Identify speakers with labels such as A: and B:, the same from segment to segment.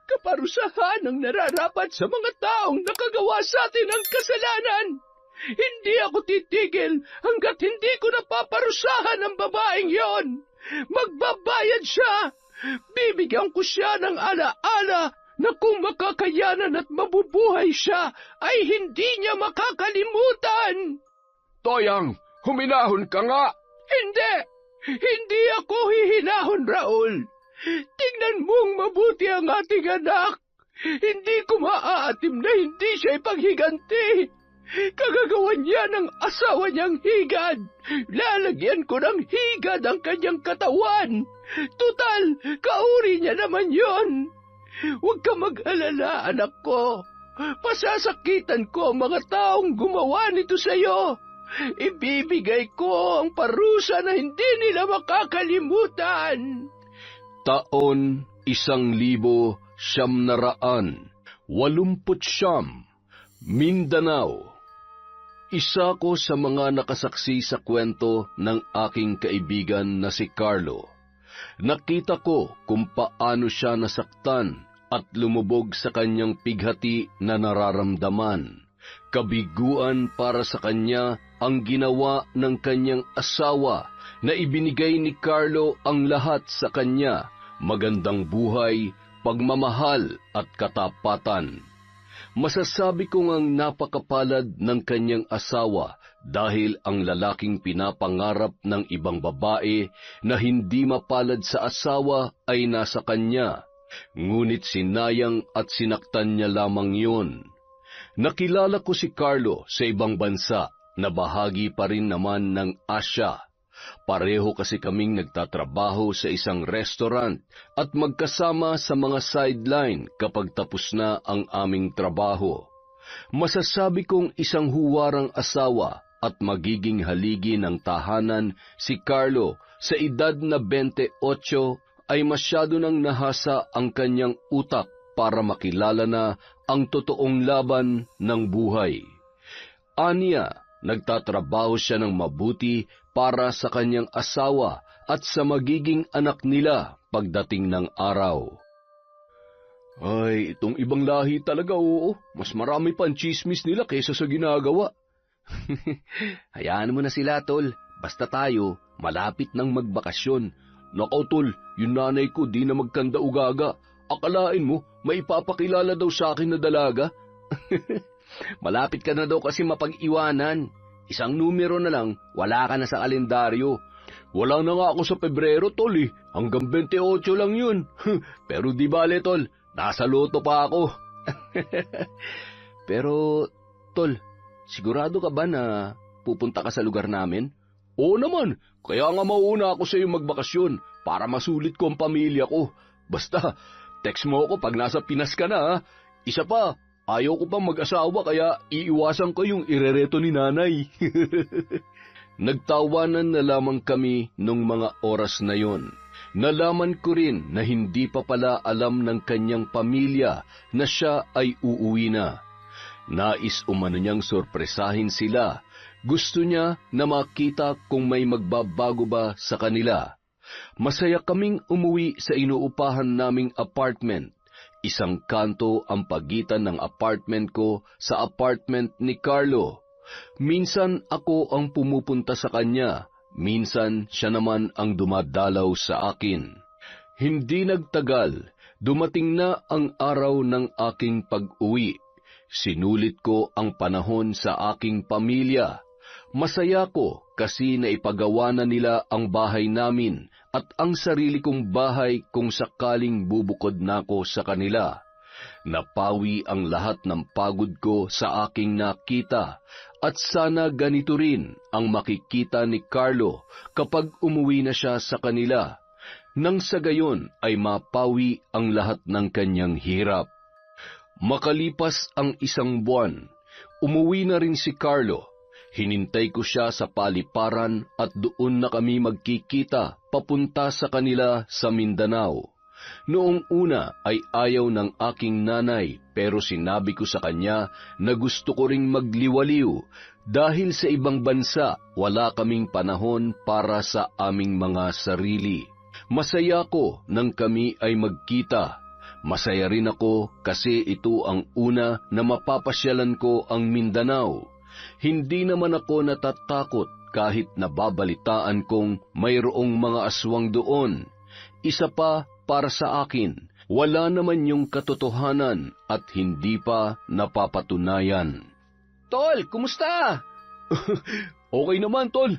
A: kaparusahan ang nararapat sa mga taong nakagawa sa atin ng kasalanan. Hindi ako titigil hanggat hindi ko napaparusahan ang babaeng yon. Magbabayad siya. Bibigyan ko siya ng alaala na kung makakayanan at mabubuhay siya, ay hindi niya makakalimutan.
B: Toyang, huminahon ka nga!
A: Hindi! Hindi ako hihinahon, Raul. Tingnan mong mabuti ang ating anak. Hindi ko maaatim na hindi siya ipaghiganti. Kagagawan niya ng asawa niyang higad. Lalagyan ko ng higad ang kanyang katawan. Tutal, kauri niya naman yon. Huwag ka mag-alala, anak ko. Pasasakitan ko ang mga taong gumawa nito sa'yo. Ibibigay ko ang parusa na hindi nila makakalimutan.
B: Taon 1989, Mindanao. Isa ko sa mga nakasaksi sa kwento ng aking kaibigan na si Carlo. Nakita ko kung paano siya nasaktan at lumubog sa kanyang pighati na nararamdaman. Kabiguan para sa kanya ang ginawa ng kanyang asawa na ibinigay ni Carlo ang lahat sa kanya, magandang buhay, pagmamahal at katapatan. Masasabi kong ang napakapalad ng kanyang asawa dahil ang lalaking pinapangarap ng ibang babae na hindi mapalad sa asawa ay nasa kanya, ngunit sinayang at sinaktan niya lamang yun. Nakilala ko si Carlo sa ibang bansa na bahagi pa rin naman ng Asya. Pareho kasi kaming nagtatrabaho sa isang restaurant at magkasama sa mga sideline kapag tapos na ang aming trabaho. Masasabi kong isang huwarang asawa at magiging haligi ng tahanan si Carlo sa edad na 28 ay masyado nang nahasa ang kanyang utak para makilala na ang totoong laban ng buhay. Aniya, nagtatrabaho siya ng mabuti para sa kanyang asawa at sa magiging anak nila pagdating ng araw. Ay, itong ibang lahi talaga, oo. Mas marami pang chismis nila kaysa sa ginagawa.
A: Hayaan mo na sila, tol. Basta tayo, malapit nang magbakasyon.
B: Nakaw, tol, yung nanay ko di na magkanda ugaga. Akalain mo, may ipapakilala daw sa akin na dalaga?
A: Malapit ka na daw kasi mapag-iwanan. Isang numero na lang, wala ka na sa kalendaryo.
B: Wala na nga ako sa Pebrero, tol eh. Hanggang 28 lang yun. Pero di bale, tol, nasa loto pa ako.
A: Pero, tol, sigurado ka ba na pupunta ka sa lugar namin?
B: Oo naman, kaya nga mauna ako sa iyong magbakasyon para masulit ko ang pamilya ko. Basta, text mo ako pag nasa Pinas ka na, ha? Isa pa, ayaw ko pang mag-asawa kaya iiwasan ko yung irereto ni nanay. Nagtawanan na lamang kami nung mga oras na yon. Nalaman ko rin na hindi pa pala alam ng kanyang pamilya na siya ay uuwi na. Nais umano niyang sorpresahin sila. Gusto niya na makita kung may magbabago ba sa kanila. Masaya kaming umuwi sa inuupahan naming apartment. Isang kanto ang pagitan ng apartment ko sa apartment ni Carlo. Minsan ako ang pumupunta sa kanya, minsan siya naman ang dumadalaw sa akin. Hindi nagtagal, dumating na ang araw ng aking pag-uwi. Sinulit ko ang panahon sa aking pamilya. Masaya ko kasi naipagawa na nila ang bahay namin at ang sarili kong bahay kung sakaling bubukod na ako sa kanila. Napawi ang lahat ng pagod ko sa aking nakita at sana ganito rin ang makikita ni Carlo kapag umuwi na siya sa kanila. Nang sa gayon ay mapawi ang lahat ng kanyang hirap. Makalipas ang isang buwan, umuwi na rin si Carlo. Hinintay ko siya sa paliparan at doon na kami magkikita papunta sa kanila sa Mindanao. Noong una ay ayaw ng aking nanay pero sinabi ko sa kanya na gusto ko ring magliwaliw dahil sa ibang bansa wala kaming panahon para sa aming mga sarili. Masaya ko nang kami ay magkita. Masaya rin ako kasi ito ang una na mapapasyalan ko ang Mindanao. Hindi naman ako natatakot kahit nababalitaan kong mayroong mga aswang doon. Isa pa para sa akin, wala naman yung katotohanan at hindi pa napapatunayan. Tol, kumusta? Okay naman, Tol.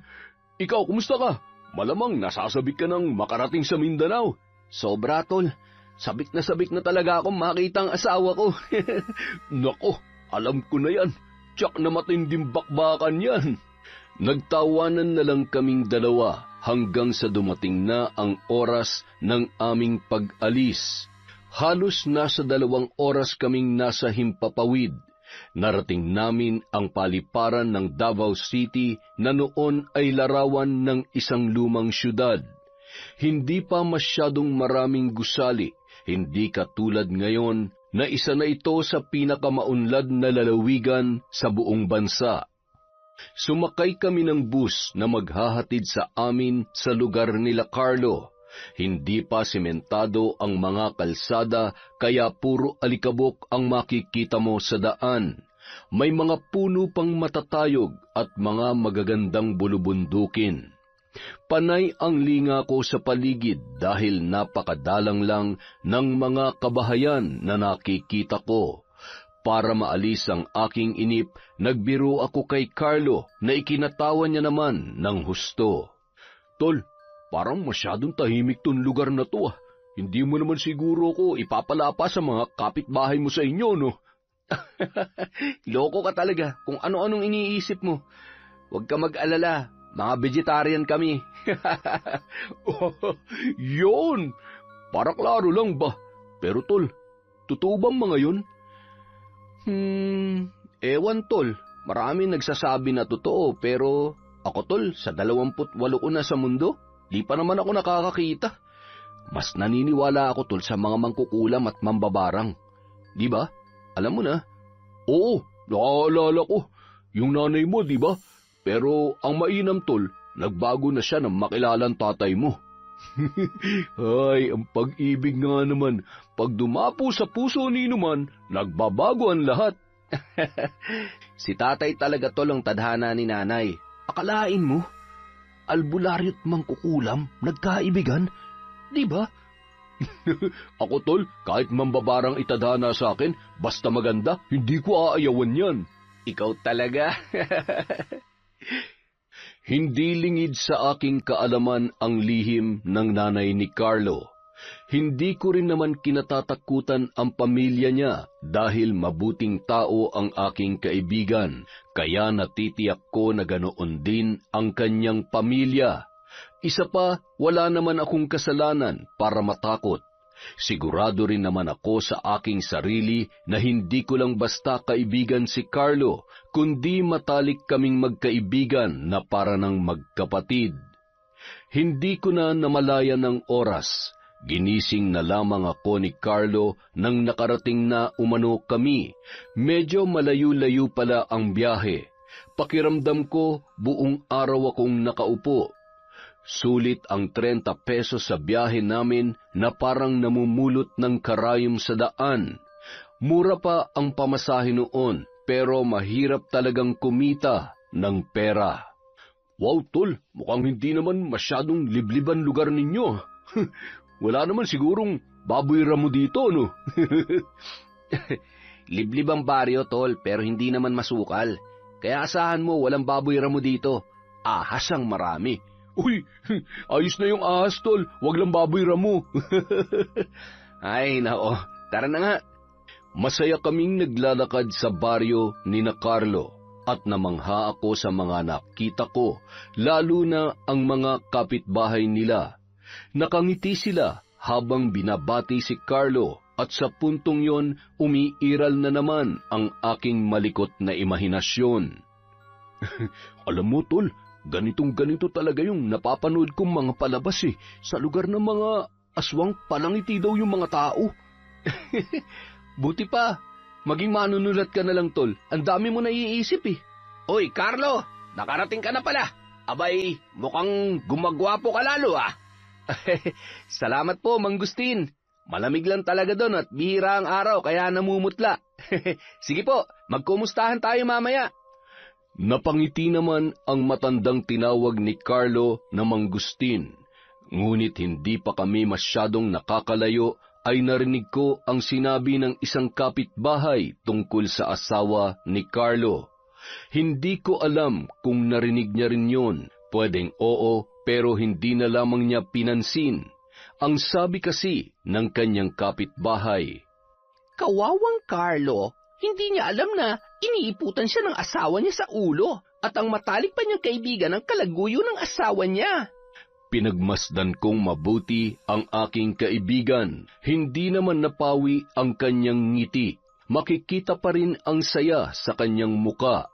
B: Ikaw, kumusta ka? Malamang nasasabik ka ng makarating sa Mindanao. Sobra, Tol. Sabik na talaga akong makita ang asawa ko. Nako, alam ko na yan. Tiyak na matinding bakbakan yan. Nagtawanan na lang kaming dalawa hanggang sa dumating na ang oras ng aming pag-alis. Halos nasa 2 oras kaming nasa Himpapawid. Narating namin ang paliparan ng Davao City na noon ay larawan ng isang lumang syudad. Hindi pa masyadong maraming gusali, hindi katulad ngayon na isa na ito sa pinakamaunlad na lalawigan sa buong bansa. Sumakay kami ng bus na maghahatid sa amin sa lugar nila Carlo. Hindi pa sementado ang mga kalsada kaya puro alikabok ang makikita mo sa daan. May mga puno pang matatayog at mga magagandang bulubundukin. Panay ang linga ko sa paligid dahil napakadalang lang ng mga kabahayan na nakikita ko. Para maalis ang aking inip, nagbiro ako kay Carlo na ikinatawa niya naman ng husto. Tol, parang masyadong tahimik tong lugar na to. Hindi mo naman siguro ko ipapalapa sa mga kapitbahay mo sa inyo, no? Loko ka talaga kung ano-anong iniisip mo. Huwag ka mag-alala, mga vegetarian kami. Yun! Para klaro lang ba? Pero tol, totoo bang mga yun? Ewan tol, marami nagsasabi na totoo pero ako tol, sa 28 ko na sa mundo, di pa naman ako nakakakita. Mas naniniwala ako tol sa mga mangkukulam at mambabarang. Di ba? Alam mo na? Oo, naaalala ko. Yung nanay mo, di ba? Pero ang mainam tol, nagbago na siya nang makilalang tatay mo. Ay, ang pag-ibig nga naman. Pag dumapo sa puso ni Numan, nagbabago ang lahat. Si tatay talaga tol ang tadhana ni nanay. Akalain mo, albularyo at mangkukulam, nagkaibigan, di ba? Ako tol, kahit mambabarang itadhana sa akin, basta maganda, hindi ko aayawan yan. Ikaw talaga. Hindi lingid sa aking kaalaman ang lihim ng nanay ni Carlo. Hindi ko rin naman kinatatakutan ang pamilya niya dahil mabuting tao ang aking kaibigan, kaya natitiyak ko na ganoon din ang kanyang pamilya. Isa pa, wala naman akong kasalanan para matakot. Sigurado rin naman ako sa aking sarili na hindi ko lang basta kaibigan si Carlo, kundi matalik kaming magkaibigan na para ng magkapatid. Hindi ko na namalaya ng oras. Ginising na lamang ako ni Carlo nang nakarating na umano kami. Medyo malayo-layo pala ang biyahe. Pakiramdam ko buong araw akong nakaupo. Sulit ang 30 pesos sa biyahe namin na parang namumulot ng karayom sa daan. Mura pa ang pamasahe noon pero mahirap talagang kumita ng pera. Wow, tol, mukhang hindi naman masyadong libliban lugar ninyo. Wala naman sigurong baboy ramo dito, no? Liblib ang baryo, tol, pero hindi naman masukal. Kaya asahan mo, walang baboy ramo dito. Ahas ang marami. Uy, ayos na yung ahas, tol. Wag lang baboy ramo. Ay, nao. Tara na nga. Masaya kaming naglalakad sa baryo ni na Carlo at namangha ako sa mga nakita ko, lalo na ang mga kapitbahay nila. Nakangiti sila habang binabati si Carlo at sa puntong yon umiiral na naman ang aking malikot na imahinasyon. Alam mo, tol, ganitong-ganito talaga yung napapanood kong mga palabas sa lugar ng mga aswang palangiti daw yung mga tao. Buti pa, maging manunulat ka na lang, tol. Ang dami mo naiisip Oy, Carlo, nakarating ka na pala. Abay, mukhang gumagwapo ka lalo Salamat po, Mang Gustin. Malamig lang talaga doon at bihira ang araw kaya namumutla. Sige po, magkumustahan tayo mamaya. Napangiti naman ang matandang tinawag ni Carlo na Mangustin. Ngunit hindi pa kami masyadong nakakalayo ay narinig ko ang sinabi ng isang kapitbahay tungkol sa asawa ni Carlo. Hindi ko alam kung narinig niya rin yun. Pwedeng oo, pero hindi na lamang niya pinansin. Ang sabi kasi ng kanyang kapitbahay,
A: Kawawang Carlo, hindi niya alam na iniiputan siya ng asawa niya sa ulo at ang matalik pa niyang kaibigan ang kalaguyo ng asawa niya.
B: Pinagmasdan kong mabuti ang aking kaibigan. Hindi naman napawi ang kanyang ngiti. Makikita pa rin ang saya sa kanyang muka.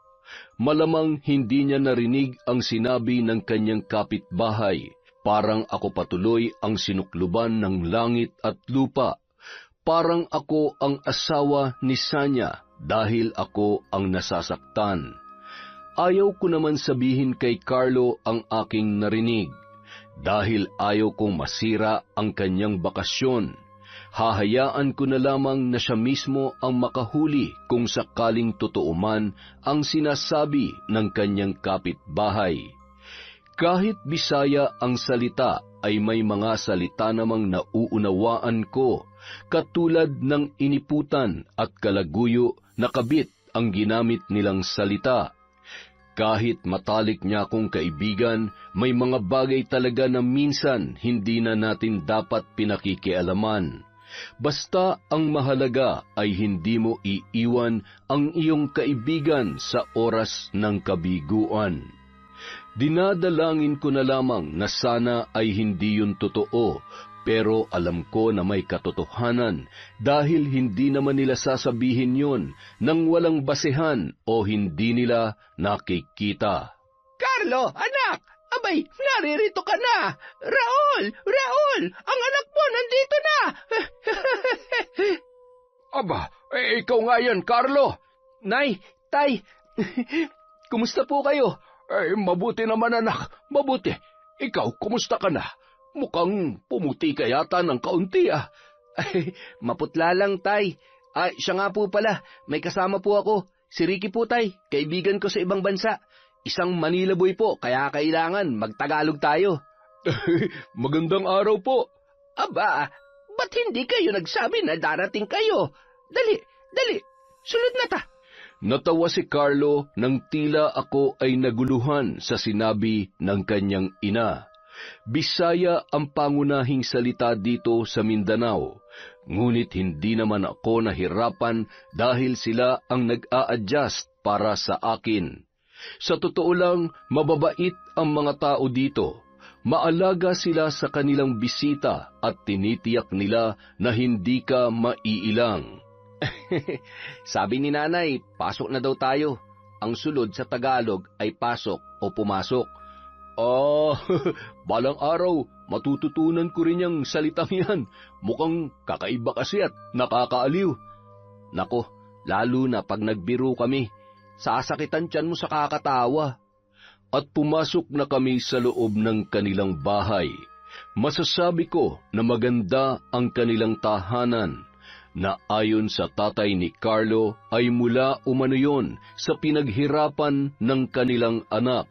B: Malamang hindi niya narinig ang sinabi ng kanyang kapitbahay. Parang ako patuloy ang sinukluban ng langit at lupa. Parang ako ang asawa ni Sanya dahil ako ang nasasaktan. Ayaw ko naman sabihin kay Carlo ang aking narinig. Dahil ayaw kong masira ang kanyang bakasyon, hahayaan ko na lamang na siya mismo ang makahuli kung sakaling totoo man ang sinasabi ng kanyang kapitbahay. Kahit Bisaya ang salita ay may mga salita namang nauunawaan ko, katulad ng iniputan at kalaguyo na kabit ang ginamit nilang salita. Kahit matalik niya akong kaibigan, may mga bagay talaga na minsan hindi na natin dapat pinakikialaman. Basta ang mahalaga ay hindi mo iiwan ang iyong kaibigan sa oras ng kabiguan. Dinadalangin ko na lamang na sana ay hindi yun totoo, pero alam ko na may katotohanan dahil hindi naman nila sasabihin yun nang walang basehan o hindi nila nakikita.
A: Carlo, anak! Abay, naririto ka na! Raul! Raul! Ang anak mo nandito na!
B: Aba, ikaw nga yan, Carlo!
A: Nay, tay, kumusta po kayo?
B: Mabuti naman anak, mabuti. Ikaw, kumusta ka na? Mukhang pumuti ka yata ng kaunti ah.
A: Ay, maputla lang, tay. Siya nga po pala, may kasama po ako. Si Ricky po, tay, kaibigan ko sa ibang bansa. Isang Manila boy po, kaya kailangan magtagalog tayo.
B: Magandang araw po.
A: Aba, ba't hindi kayo nagsabi na darating kayo? Dali, sunod na ta.
B: Natawa si Carlo nang tila ako ay naguluhan sa sinabi ng kanyang ina. Bisaya ang pangunahing salita dito sa Mindanao, ngunit hindi naman ako nahirapan dahil sila ang nag-a-adjust para sa akin. Sa totoo lang, mababait ang mga tao dito. Maalaga sila sa kanilang bisita at tinitiyak nila na hindi ka maiilang.
A: Sabi ni nanay, pasok na daw tayo. Ang sulod sa Tagalog ay pasok o pumasok.
B: Balang araw, matututunan ko rin yung salitang yan. Mukhang kakaiba kasi at nakakaaliw.
A: Nako, lalo na pag nagbiro kami, sasakitan tiyan mo sa kakatawa.
B: At pumasok na kami sa loob ng kanilang bahay. Masasabi ko na maganda ang kanilang tahanan, na ayon sa tatay ni Carlo ay mula umano yon sa pinaghirapan ng kanilang anak.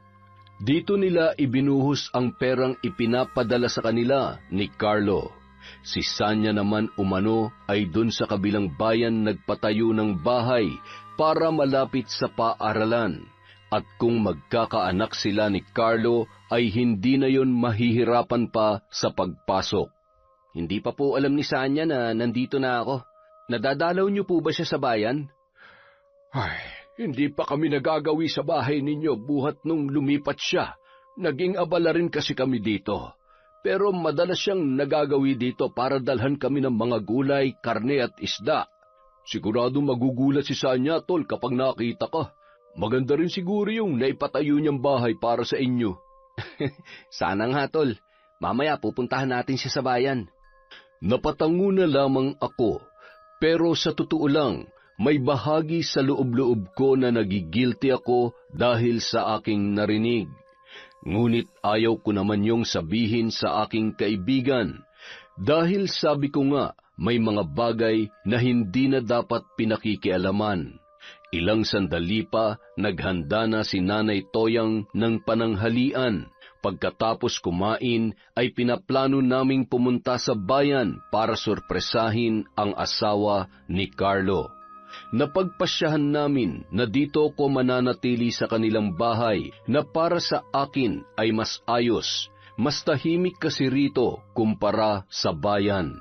B: Dito nila ibinuhos ang perang ipinapadala sa kanila ni Carlo. Si Sanya naman umano ay dun sa kabilang bayan nagpatayo ng bahay para malapit sa paaralan. At kung magkakaanak sila ni Carlo ay hindi na yon mahihirapan pa sa pagpasok.
A: Hindi pa po alam ni Sanya na nandito na ako. Nadadalaw niyo po ba siya sa bayan?
B: Ay, hindi pa kami nagagawi sa bahay ninyo buhat nung lumipat siya. Naging abala rin kasi kami dito. Pero madalas siyang nagagawi dito para dalhan kami ng mga gulay, karne at isda. Sigurado magugulat si Sanya, tol, kapag nakita ka. Maganda rin siguro yung naipatayo niyang bahay para sa inyo.
A: Sana nga, tol. Mamaya pupuntahan natin siya sa bayan.
B: Napatango na lamang ako, pero sa totoo lang, may bahagi sa loob-loob ko na nagigilty ako dahil sa aking narinig. Ngunit ayaw ko naman yung sabihin sa aking kaibigan, dahil sabi ko nga, may mga bagay na hindi na dapat pinakikialaman. Ilang sandali pa, naghanda na si Nanay Toyang ng pananghalian. Pagkatapos kumain, ay pinaplano naming pumunta sa bayan para sorpresahin ang asawa ni Carlo. Napagpasyahan namin na dito ko mananatili sa kanilang bahay na para sa akin ay mas ayos. Mas tahimik kasi rito kumpara sa bayan.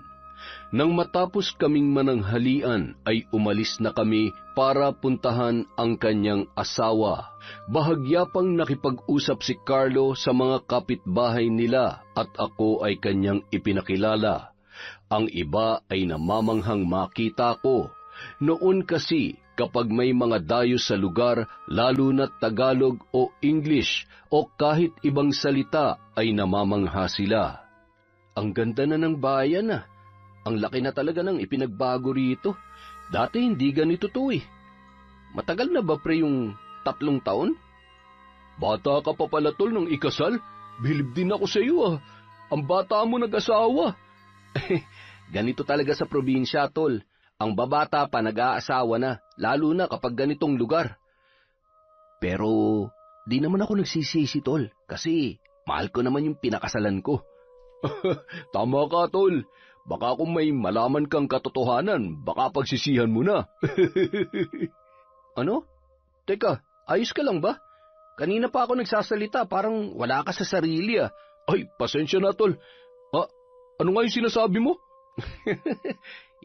B: Nang matapos kaming mananghalian ay umalis na kami para puntahan ang kanyang asawa. Bahagya pang nakipag-usap si Carlo sa mga kapitbahay nila at ako ay kanyang ipinakilala. Ang iba ay namamanghang makita ko. Noon kasi kapag may mga dayo sa lugar, lalo na Tagalog o English o kahit ibang salita ay namamangha sila. Ang ganda na ng bayan ah. Ang laki na talaga ng ipinagbago rito. Dati hindi ganito to eh. Matagal na ba pre yung 3 taon? Bata ka pa pala tol nung ikasal. Bilib din ako sa iyo ah. Ang bata mo nag-asawa. Ganito talaga sa probinsya tol. Ang babata pa nag-aasawa na, lalo na kapag ganitong lugar. Pero di naman ako nagsisisi tol, kasi mahal ko naman yung pinakasalan ko. Tama ka tol. Baka kung may malaman kang katotohanan, baka pagsisihan mo na. Ano? Teka, ayos ka lang ba? Kanina pa ako nagsasalita, parang wala ka sa sarili ah. Ay, pasensya na tol. Ano nga yung sinasabi mo?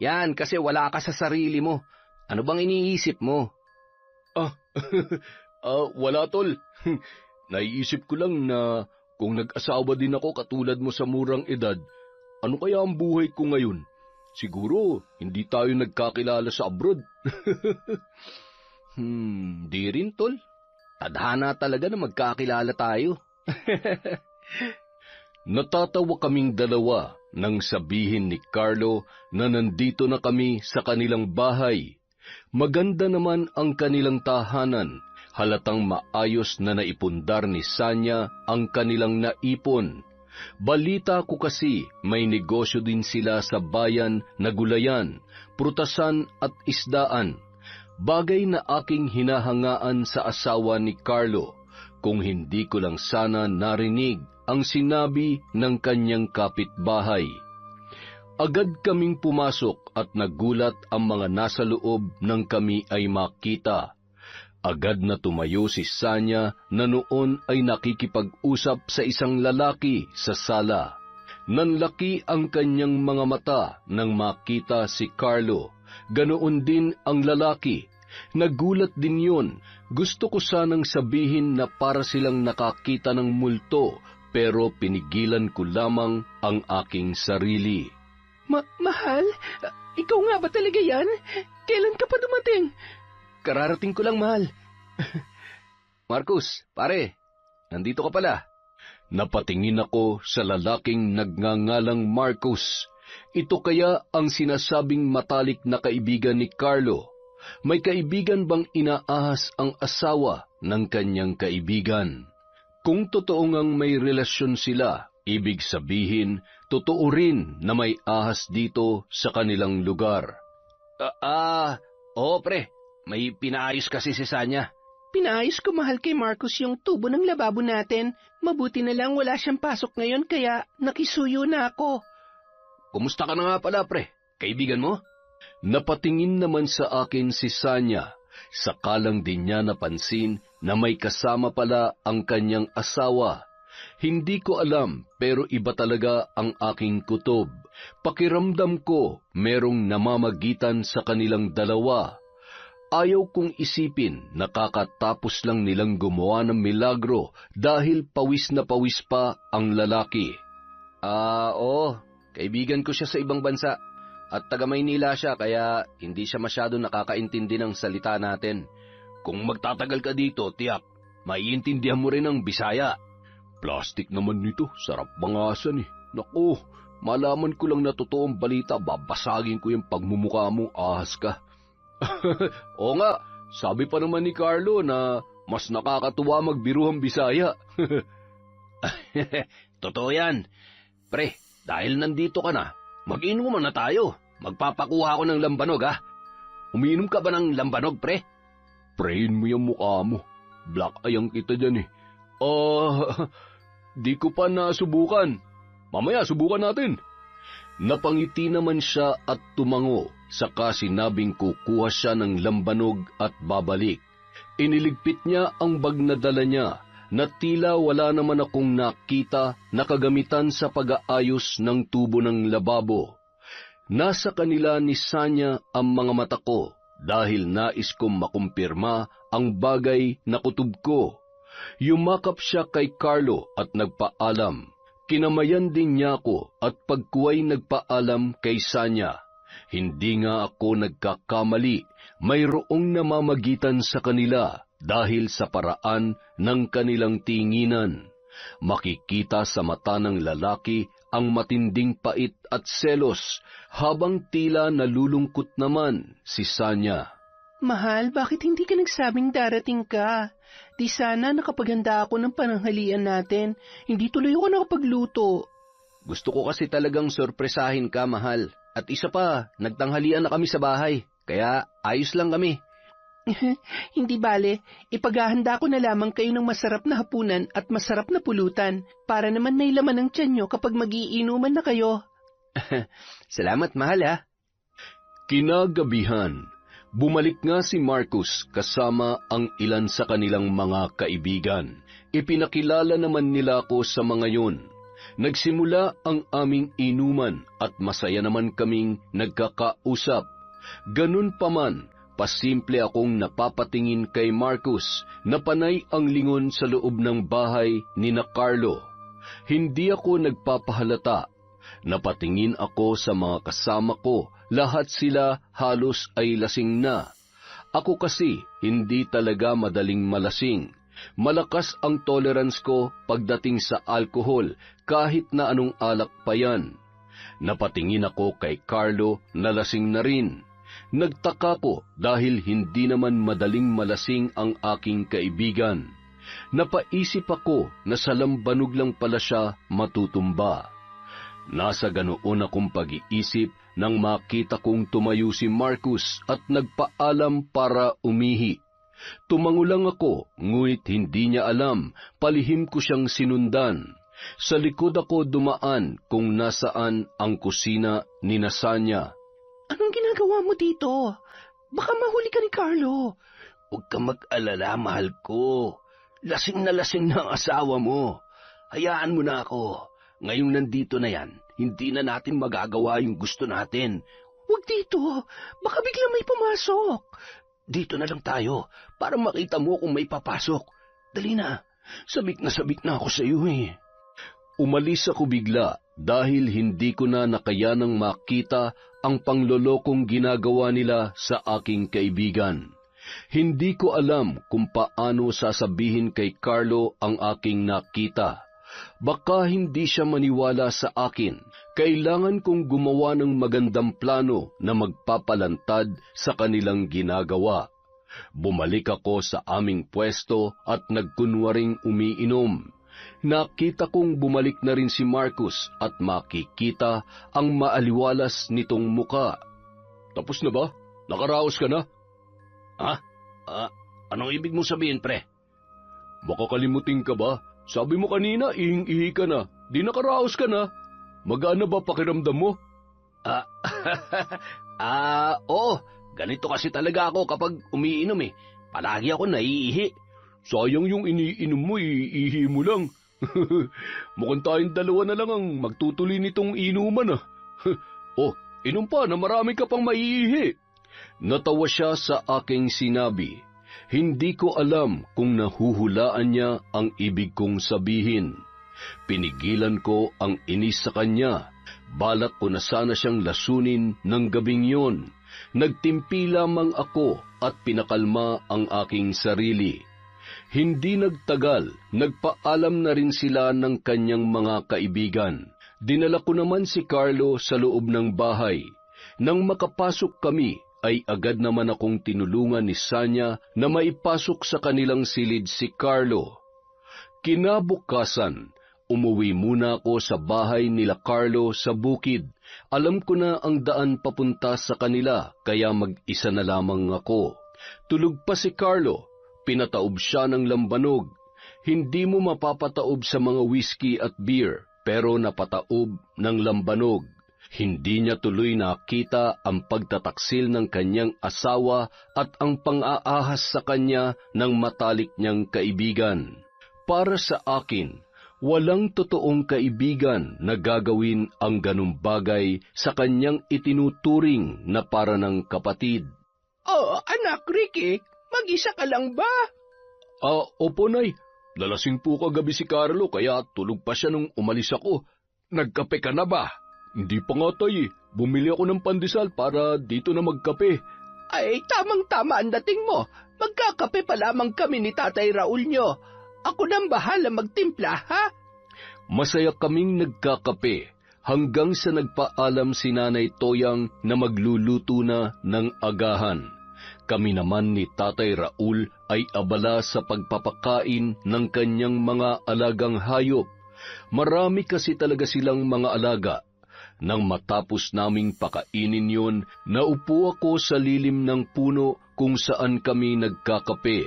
B: Yan, kasi wala ka sa sarili mo. Ano bang iniisip mo? Wala tol. Naiisip ko lang na kung nag-asawa din ako katulad mo sa murang edad, ano kaya ang buhay ko ngayon? Siguro, hindi tayo nagkakilala sa abroad. Di rin tol. Tadhana talaga na magkakilala tayo. Natatawa kaming dalawa nang sabihin ni Carlo na nandito na kami sa kanilang bahay. Maganda naman ang kanilang tahanan. Halatang maayos na naipundar ni Sanya ang kanilang naipon. Balita ko kasi may negosyo din sila sa bayan na gulayan, prutasan at isdaan. Bagay na aking hinahangaan sa asawa ni Carlo, kung hindi ko lang sana narinig ang sinabi ng kanyang kapitbahay. Agad kaming pumasok at nagulat ang mga nasa loob nang kami ay makita. Agad na tumayo si Sanya na noon ay nakikipag-usap sa isang lalaki sa sala. Nanlaki ang kanyang mga mata nang makita si Carlo. Ganoon din ang lalaki. Nagulat din yun. Gusto ko sanang sabihin na para silang nakakita ng multo, pero pinigilan ko lamang ang aking sarili.
A: Mahal? Ikaw nga ba talaga yan? Kailan ka pa dumating?
B: Kararating ko lang, mahal. Marcus, pare, nandito ka pala. Napatingin ako sa lalaking nagngangalang Marcus. Ito kaya ang sinasabing matalik na kaibigan ni Carlo. May kaibigan bang inaahas ang asawa ng kanyang kaibigan? Kung totoo ngang may relasyon sila, ibig sabihin, totoo rin na may ahas dito sa kanilang lugar. Oo pre, may pinaayos kasi si Sanya.
A: Pinaayos ko mahal kay Marcus yung tubo ng lababo natin. Mabuti na lang wala siyang pasok ngayon kaya nakisuyo na ako.
B: Kumusta ka na nga pala pre? Kaibigan mo? Napatingin naman sa akin si Sanya. Sakalang din niya napansin na may kasama pala ang kanyang asawa. Hindi ko alam pero iba talaga ang aking kutob. Pakiramdam ko merong namamagitan sa kanilang dalawa. Ayaw kong isipin na kakatapos lang nilang gumawa ng milagro dahil pawis na pawis pa ang lalaki. Oo, kaibigan ko siya sa ibang bansa at taga Maynila siya kaya hindi siya masyado nakakaintindi ng salita natin. Kung magtatagal ka dito, tiyak, maiintindihan mo rin ang Bisaya. Plastic naman nito, sarap bangasan eh. Naku, malaman ko lang na totoong balita, babasagin ko yung pagmumukha mong ahas ka. Oo nga, sabi pa naman ni Carlo na mas nakakatuwa magbiruhang Bisaya. Totoo yan. Pre, dahil nandito ka na, mag-inuman na tayo. magpapakuha ako ng lambanog, ha? Umiinom ka ba ng lambanog, pre? Prehin mo yung mukha mo. Black eye ang kita dyan, eh. Di ko pa nasubukan. Mamaya, subukan natin. Napangiti naman siya at tumango, saka sinabing kukuha siya ng lambanog at babalik. Iniligpit niya ang bag na dala niya, na tila wala naman akong nakita na kagamitan sa pag-aayos ng tubo ng lababo. Nasa kanila ni Sanya ang mga mata ko dahil nais kong makumpirma ang bagay na kutob ko. Yumakap siya kay Carlo at nagpaalam. Kinamayan din niya ako at pagkuway nagpaalam kay Sanya. Hindi nga ako nagkakamali, mayroong namamagitan sa kanila dahil sa paraan ng kanilang tinginan. Makikita sa mata ng lalaki ang matinding pait at selos, habang tila nalulungkot naman si Sanya.
A: Mahal, bakit hindi ka nagsabing darating ka? Di sana nakapaghanda ako ng pananghalian natin. Hindi tuloy ako nakapagluto.
B: Gusto ko kasi talagang sorpresahin ka, mahal. At isa pa, nagtanghalian na kami sa bahay, kaya ayos lang kami.
A: Hindi bale, ipaghahanda ko na lamang kayo ng masarap na hapunan at masarap na pulutan para naman may laman ng tiyan nyo kapag magiinuman na kayo.
B: Salamat, mahal, ha? Kinagabihan, bumalik nga si Marcus kasama ang ilan sa kanilang mga kaibigan. Ipinakilala naman nila ako sa mga yun. Nagsimula ang aming inuman at masaya naman kaming nagkakausap. Ganun pa man, pasimple akong napapatingin kay Marcus na panay ang lingon sa loob ng bahay ni na Carlo. Hindi ako nagpapahalata. Napatingin ako sa mga kasama ko, lahat sila halos ay lasing na. Ako kasi hindi talaga madaling malasing. Malakas ang tolerance ko pagdating sa alkohol kahit na anong alak pa yan. Napatingin ako kay Carlo na lasing na rin. Nagtaka ko dahil hindi naman madaling malasing ang aking kaibigan. Napaisip ako na sa lambanog lang pala siya matutumba. Nasa ganoon akong pag-iisip nang makita kong tumayo si Marcus at nagpaalam para umihi. Tumango lang ako, ngunit hindi niya alam, palihim ko siyang sinundan. Sa likod ako dumaan kung nasaan ang kusina ni Sanya.
A: Anong ginagawa mo dito? Baka mahuli ka ni Carlo.
B: Huwag ka mag-alala, mahal ko. Lasing na ang asawa mo. Hayaan mo na ako. Ngayong nandito na yan, hindi na natin magagawa yung gusto natin.
A: Huwag dito. Baka biglang may pumasok.
B: Dito na lang tayo para makita mo kung may papasok. Dali na. Sabik na ako sa iyo, eh. Umalis ako bigla dahil hindi ko na nakayanang makita ang panglolokong ginagawa nila sa aking kaibigan. Hindi ko alam kung paano sasabihin kay Carlo ang aking nakita. Baka hindi siya maniwala sa akin. Kailangan kong gumawa ng magandang plano na magpapalantad sa kanilang ginagawa. Bumalik ako sa aming pwesto at nagkunwaring umiinom. Nakita kong bumalik na rin si Marcus at makikita ang maaliwalas nitong muka. Tapos na ba? Nakaraos ka na? Ha? Anong ibig mong sabihin, pre? Baka kalimutin ka ba? Sabi mo kanina, ihing-ihi ka na. Di nakaraos ka na. Magana ba pakiramdam mo? Oo. Ganito kasi talaga ako kapag umiinom, eh. Palagi ako naiihi. Sayang yung iniinom mo, iihi mo lang. Mukhang tayong dalawa na lang ang magtutuloy nitong inuman, ah. Inom pa na marami ka pang maiihi. Natawa siya sa aking sinabi. Hindi ko alam kung nahuhulaan niya ang ibig kong sabihin. Pinigilan ko ang inis sa kanya. Balak ko na sana siyang lasunin ng gabing yon. Nagtimpi lamang ako at pinakalma ang aking sarili. Hindi nagtagal, nagpaalam na rin sila ng kanyang mga kaibigan. Dinala ko naman si Carlo sa loob ng bahay. Nang makapasok kami, ay agad naman akong tinulungan ni Sanya na maipasok sa kanilang silid si Carlo. Kinabukasan, umuwi muna ako sa bahay nila Carlo sa bukid Alam ko na ang daan papunta sa kanila, kaya mag-isa na lamang ako. Tulog pa si Carlo, pinataob siya ng lambanog. Hindi mo mapapataob sa mga whiskey at beer, pero napataob ng lambanog. Hindi niya tuloy nakita ang pagtataksil ng kanyang asawa at ang pang-aahas sa kanya ng matalik niyang kaibigan. Para sa akin, walang totoong kaibigan na gagawin ang ganung bagay sa kanyang itinuturing na para ng kapatid.
A: Oh, anak Ricky, mag-isa ka lang ba?
B: Opo, Nay. Lalasing po kagabi si Carlo kaya tulog pa siya nung umalis ako. Nagkape ka na ba? Hindi pa nga, Tay. Bumili ako ng pandesal para dito na magkape.
A: Ay, tamang-tama ang dating mo. Magkakape pa lamang kami ni Tatay Raul nyo. Ako nang bahala magtimpla, ha?
B: Masaya kaming nagkakape hanggang sa nagpaalam si Nanay Toyang na magluluto na ng agahan. Kami naman ni Tatay Raul ay abala sa pagpapakain ng kanyang mga alagang hayop. Marami kasi talaga silang mga alaga. Nang matapos naming pakainin yon, naupo ako sa lilim ng puno kung saan kami nagkakape.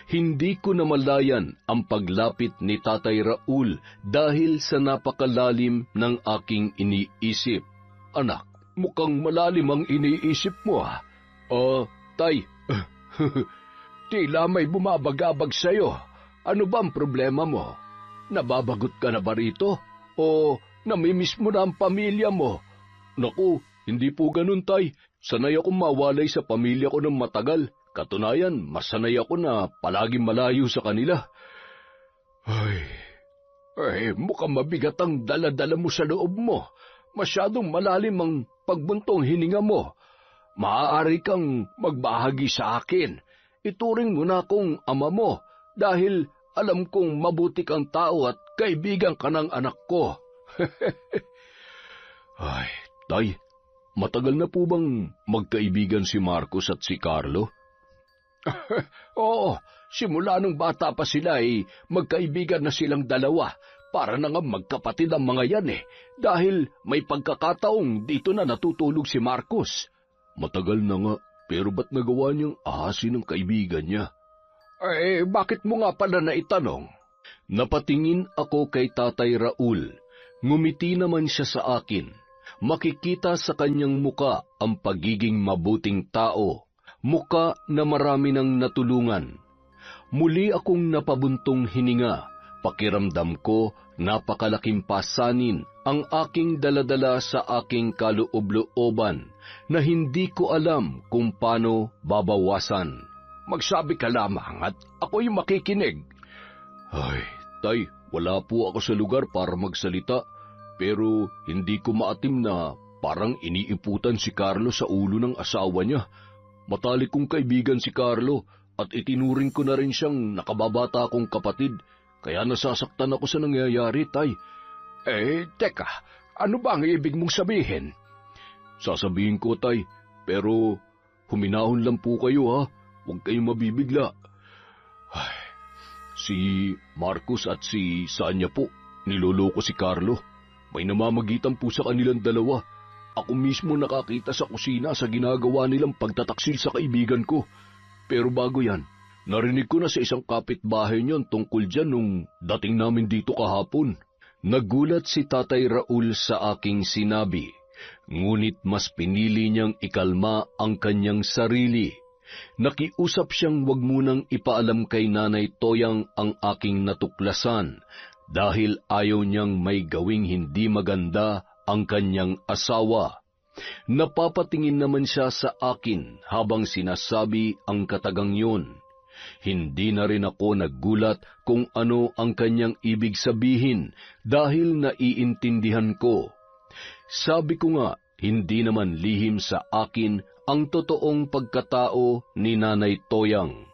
B: Hindi ko namalayan ang paglapit ni Tatay Raul dahil sa napakalalim ng aking iniisip. Anak, mukhang malalim ang iniisip mo, ha? Tay, tila may bumabagabag sa'yo. Ano ba ang problema mo? Nababagot ka na ba rito? O namimiss mo na ang pamilya mo? Naku, hindi po ganun, Tay. Sanay akong mawalay sa pamilya ko ng matagal. Katunayan, mas sanay ako na palaging malayo sa kanila. Mukhang mabigat ang dala-dala mo sa loob mo. Masyadong malalim ang pagbuntong hininga mo. Maaari kang magbahagi sa akin. Ituring mo na akong ama mo dahil alam kong mabuti kang tao at kaibigan ka ng anak ko. Tay, matagal na po bang magkaibigan si Marcos at si Carlo? Oo, simula nung bata pa sila ay magkaibigan na silang dalawa. Para na nga magkapatid ang mga yan dahil may pagkakataong dito na natutulog si Marcos. Matagal na nga, pero ba't nagawa niyang ahasin ng kaibigan niya? Bakit mo nga pala naitanong? Napatingin ako kay Tatay Raul. Ngumiti naman siya sa akin. Makikita sa kanyang muka ang pagiging mabuting tao. Muka na marami nang natulungan. Muli akong napabuntong hininga. Pakiramdam ko napakalaking pasanin ang aking daladala sa aking kaloob-looban na hindi ko alam kung paano babawasan. Magsabi ka lamang at ako'y makikinig. Tay, wala po ako sa lugar para magsalita, pero hindi ko maatim na parang iniiputan si Carlo sa ulo ng asawa niya. Matalik kong kaibigan si Carlo at itinuring ko na rin siyang nakababata kong kapatid, kaya nasasaktan ako sa nangyayari, Tay. Teka, ano ba ang ibig mong sabihin? Sasabihin ko, Tay, pero huminahon lang po kayo, ha? Huwag kayong mabibigla. Si Marcos at si Sanya po, niloloko si Carlo. May namamagitan po sa kanilang dalawa. Ako mismo nakakita sa kusina sa ginagawa nilang pagtataksil sa kaibigan ko. Pero bago yan, narinig ko na sa isang kapitbahay niyon tungkol dyan nung dating namin dito kahapon. Nagulat si Tatay Raul sa aking sinabi, ngunit mas pinili niyang ikalma ang kanyang sarili. Nakiusap siyang wag munang ipaalam kay Nanay Toyang ang aking natuklasan dahil ayaw niyang may gawing hindi maganda ang kanyang asawa. Napapatingin naman siya sa akin habang sinasabi ang katagang yun. Hindi na rin ako naggulat kung ano ang kanyang ibig sabihin dahil naiintindihan ko. Sabi ko nga, hindi naman lihim sa akin ang totoong pagkatao ni Nanay Toyang.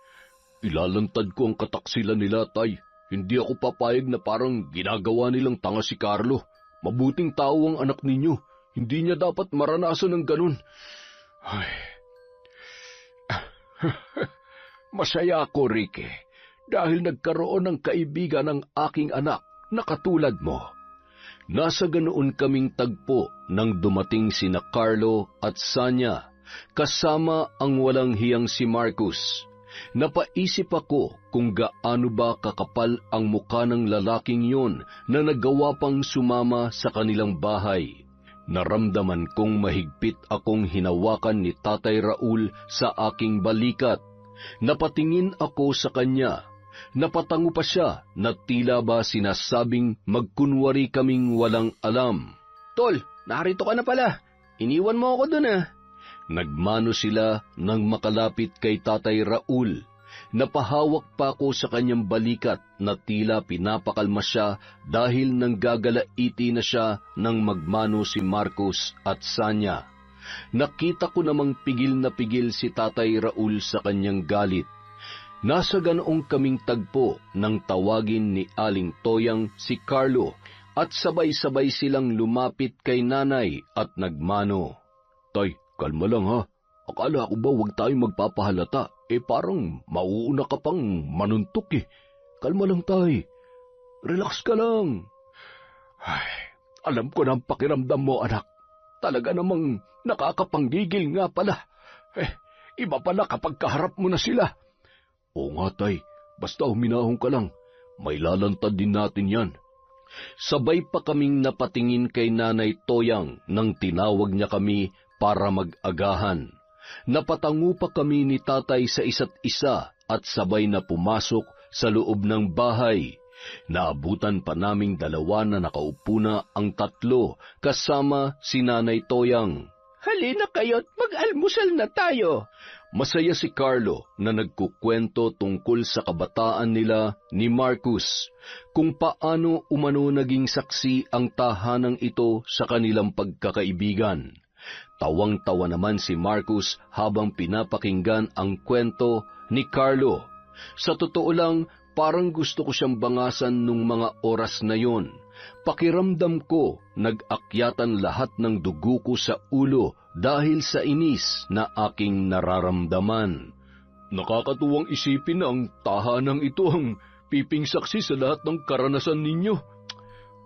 B: Ilalantad ko ang kataksilan nila, Tay. Hindi ako papayag na parang ginagawa nilang tanga si Carlo. Mabuting tao ang anak ninyo. Hindi niya dapat maranasan ng ganun. Masaya ako, Ricky, dahil nagkaroon ng kaibigan ng aking anak na katulad mo. Nasa ganoon kaming tagpo nang dumating sina Carlo at Sanya, kasama ang walang hiyang si Marcus. Napaisip ako kung gaano ba kakapal ang mukha ng lalaking yun na nagawa pang sumama sa kanilang bahay. Naramdaman kong mahigpit akong hinawakan ni Tatay Raul sa aking balikat. Napatingin ako sa kanya. Napatango pa siya na tila ba sinasabing magkunwari kaming walang alam.
A: Tol, narito ka na pala. Iniwan mo ako dun ah.
B: Nagmano sila nang makalapit kay Tatay Raul. Napahawak pa ako sa kanyang balikat na tila pinapakalma siya dahil nanggagalaiti na siya nang magmano si Marcos at Sanya. Nakita ko namang pigil na pigil si Tatay Raul sa kanyang galit. Nasa ganoong kaming tagpo nang tawagin ni Aling Toyang si Carlo at sabay-sabay silang lumapit kay nanay at nagmano. Tay, kalma lang ha. Akala ko ba huwag tayong magpapahalata? Parang mauuna ka pang manuntok eh. Kalma lang tay. Relax ka lang. Ay, alam ko na ang pakiramdam mo anak. Talaga namang nakakapanggigil nga pala. Iba pala kapag kaharap mo na sila. Oo nga tay, basta huminahon ka lang. May lalantad din natin yan. Sabay pa kaming napatingin kay Nanay Toyang nang tinawag niya kami para mag-agahan. Napatango pa kami ni tatay sa isa't isa at sabay na pumasok sa loob ng bahay. Naabutan pa naming dalawa na nakaupo na ang tatlo kasama si Nanay Toyang.
A: Halina kayo't mag-almusal na tayo.
B: Masaya si Carlo na nagkukwento tungkol sa kabataan nila ni Marcus, kung paano umano naging saksi ang tahanang ito sa kanilang pagkakaibigan. Tawang-tawa naman si Marcus habang pinapakinggan ang kwento ni Carlo. Sa totoo lang, parang gusto ko siyang bangasan nung mga oras na yon. Pakiramdam ko, nag-akyatan lahat ng dugo ko sa ulo dahil sa inis na aking nararamdaman. Nakakatuwang isipin na ang tahanang ito ang piping saksi sa lahat ng karanasan ninyo.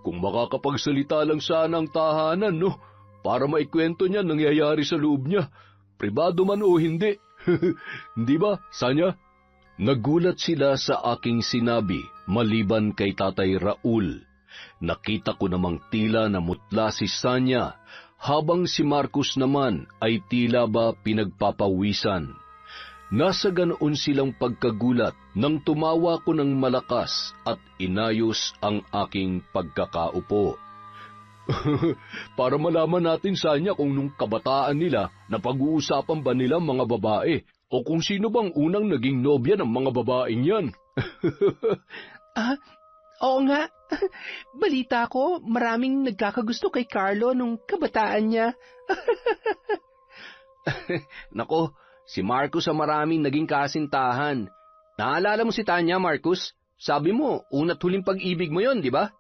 B: Kung makakapagsalita lang sana ang tahanan, no? Para maikwento niya nangyayari sa loob niya, pribado man o hindi. Hindi ba, Sanya? Nagulat sila sa aking sinabi, maliban kay Tatay Raul. Nakita ko namang tila namutla si Sanya, habang si Marcos naman ay tila ba pinagpapawisan. Nasa ganoon silang pagkagulat nang tumawa ko ng malakas at inayos ang aking pagkakaupo. Para malaman natin, Sanya, kung nung kabataan nila napag-uusapan ba nila mga babae o kung sino bang unang naging nobya ng mga babaeng yan.
A: Oo nga. Balita ko, maraming nagkakagusto kay Carlo nung kabataan niya.
B: Nako, si Marcus ang maraming naging kasintahan. Naalala mo si Tanya, Marcus? Sabi mo, una't huling pag-ibig mo yon, di ba?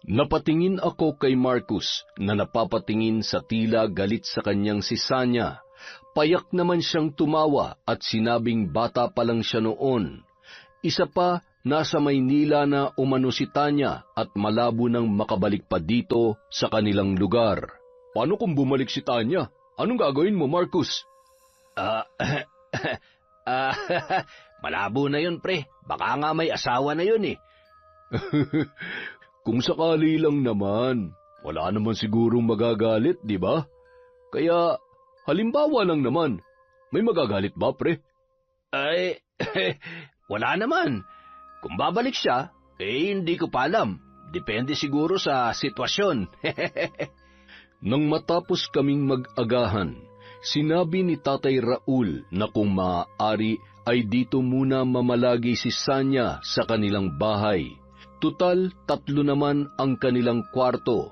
B: Napatingin ako kay Marcus na napapatingin sa tila galit sa kanyang si Sanya. Payak naman siyang tumawa at sinabing bata pa lang siya noon. Isa pa, nasa Maynila na umano si Tanya at malabo nang makabalik pa dito sa kanilang lugar. Paano kung bumalik si Tanya? Anong gagawin mo, Marcus? Malabo na yun, pre. Baka nga may asawa na yun eh. Kung sakali lang naman, wala naman sigurong magagalit, di ba? Kaya, halimbawa lang naman, may magagalit ba, pre? Ay, wala naman. Kung babalik siya, hindi ko pa alam. Depende siguro sa sitwasyon. Nang matapos kaming mag-agahan, sinabi ni Tatay Raul na kung maaari ay dito muna mamalagi si Sanya sa kanilang bahay. Tutal, 3 naman ang kanilang kwarto.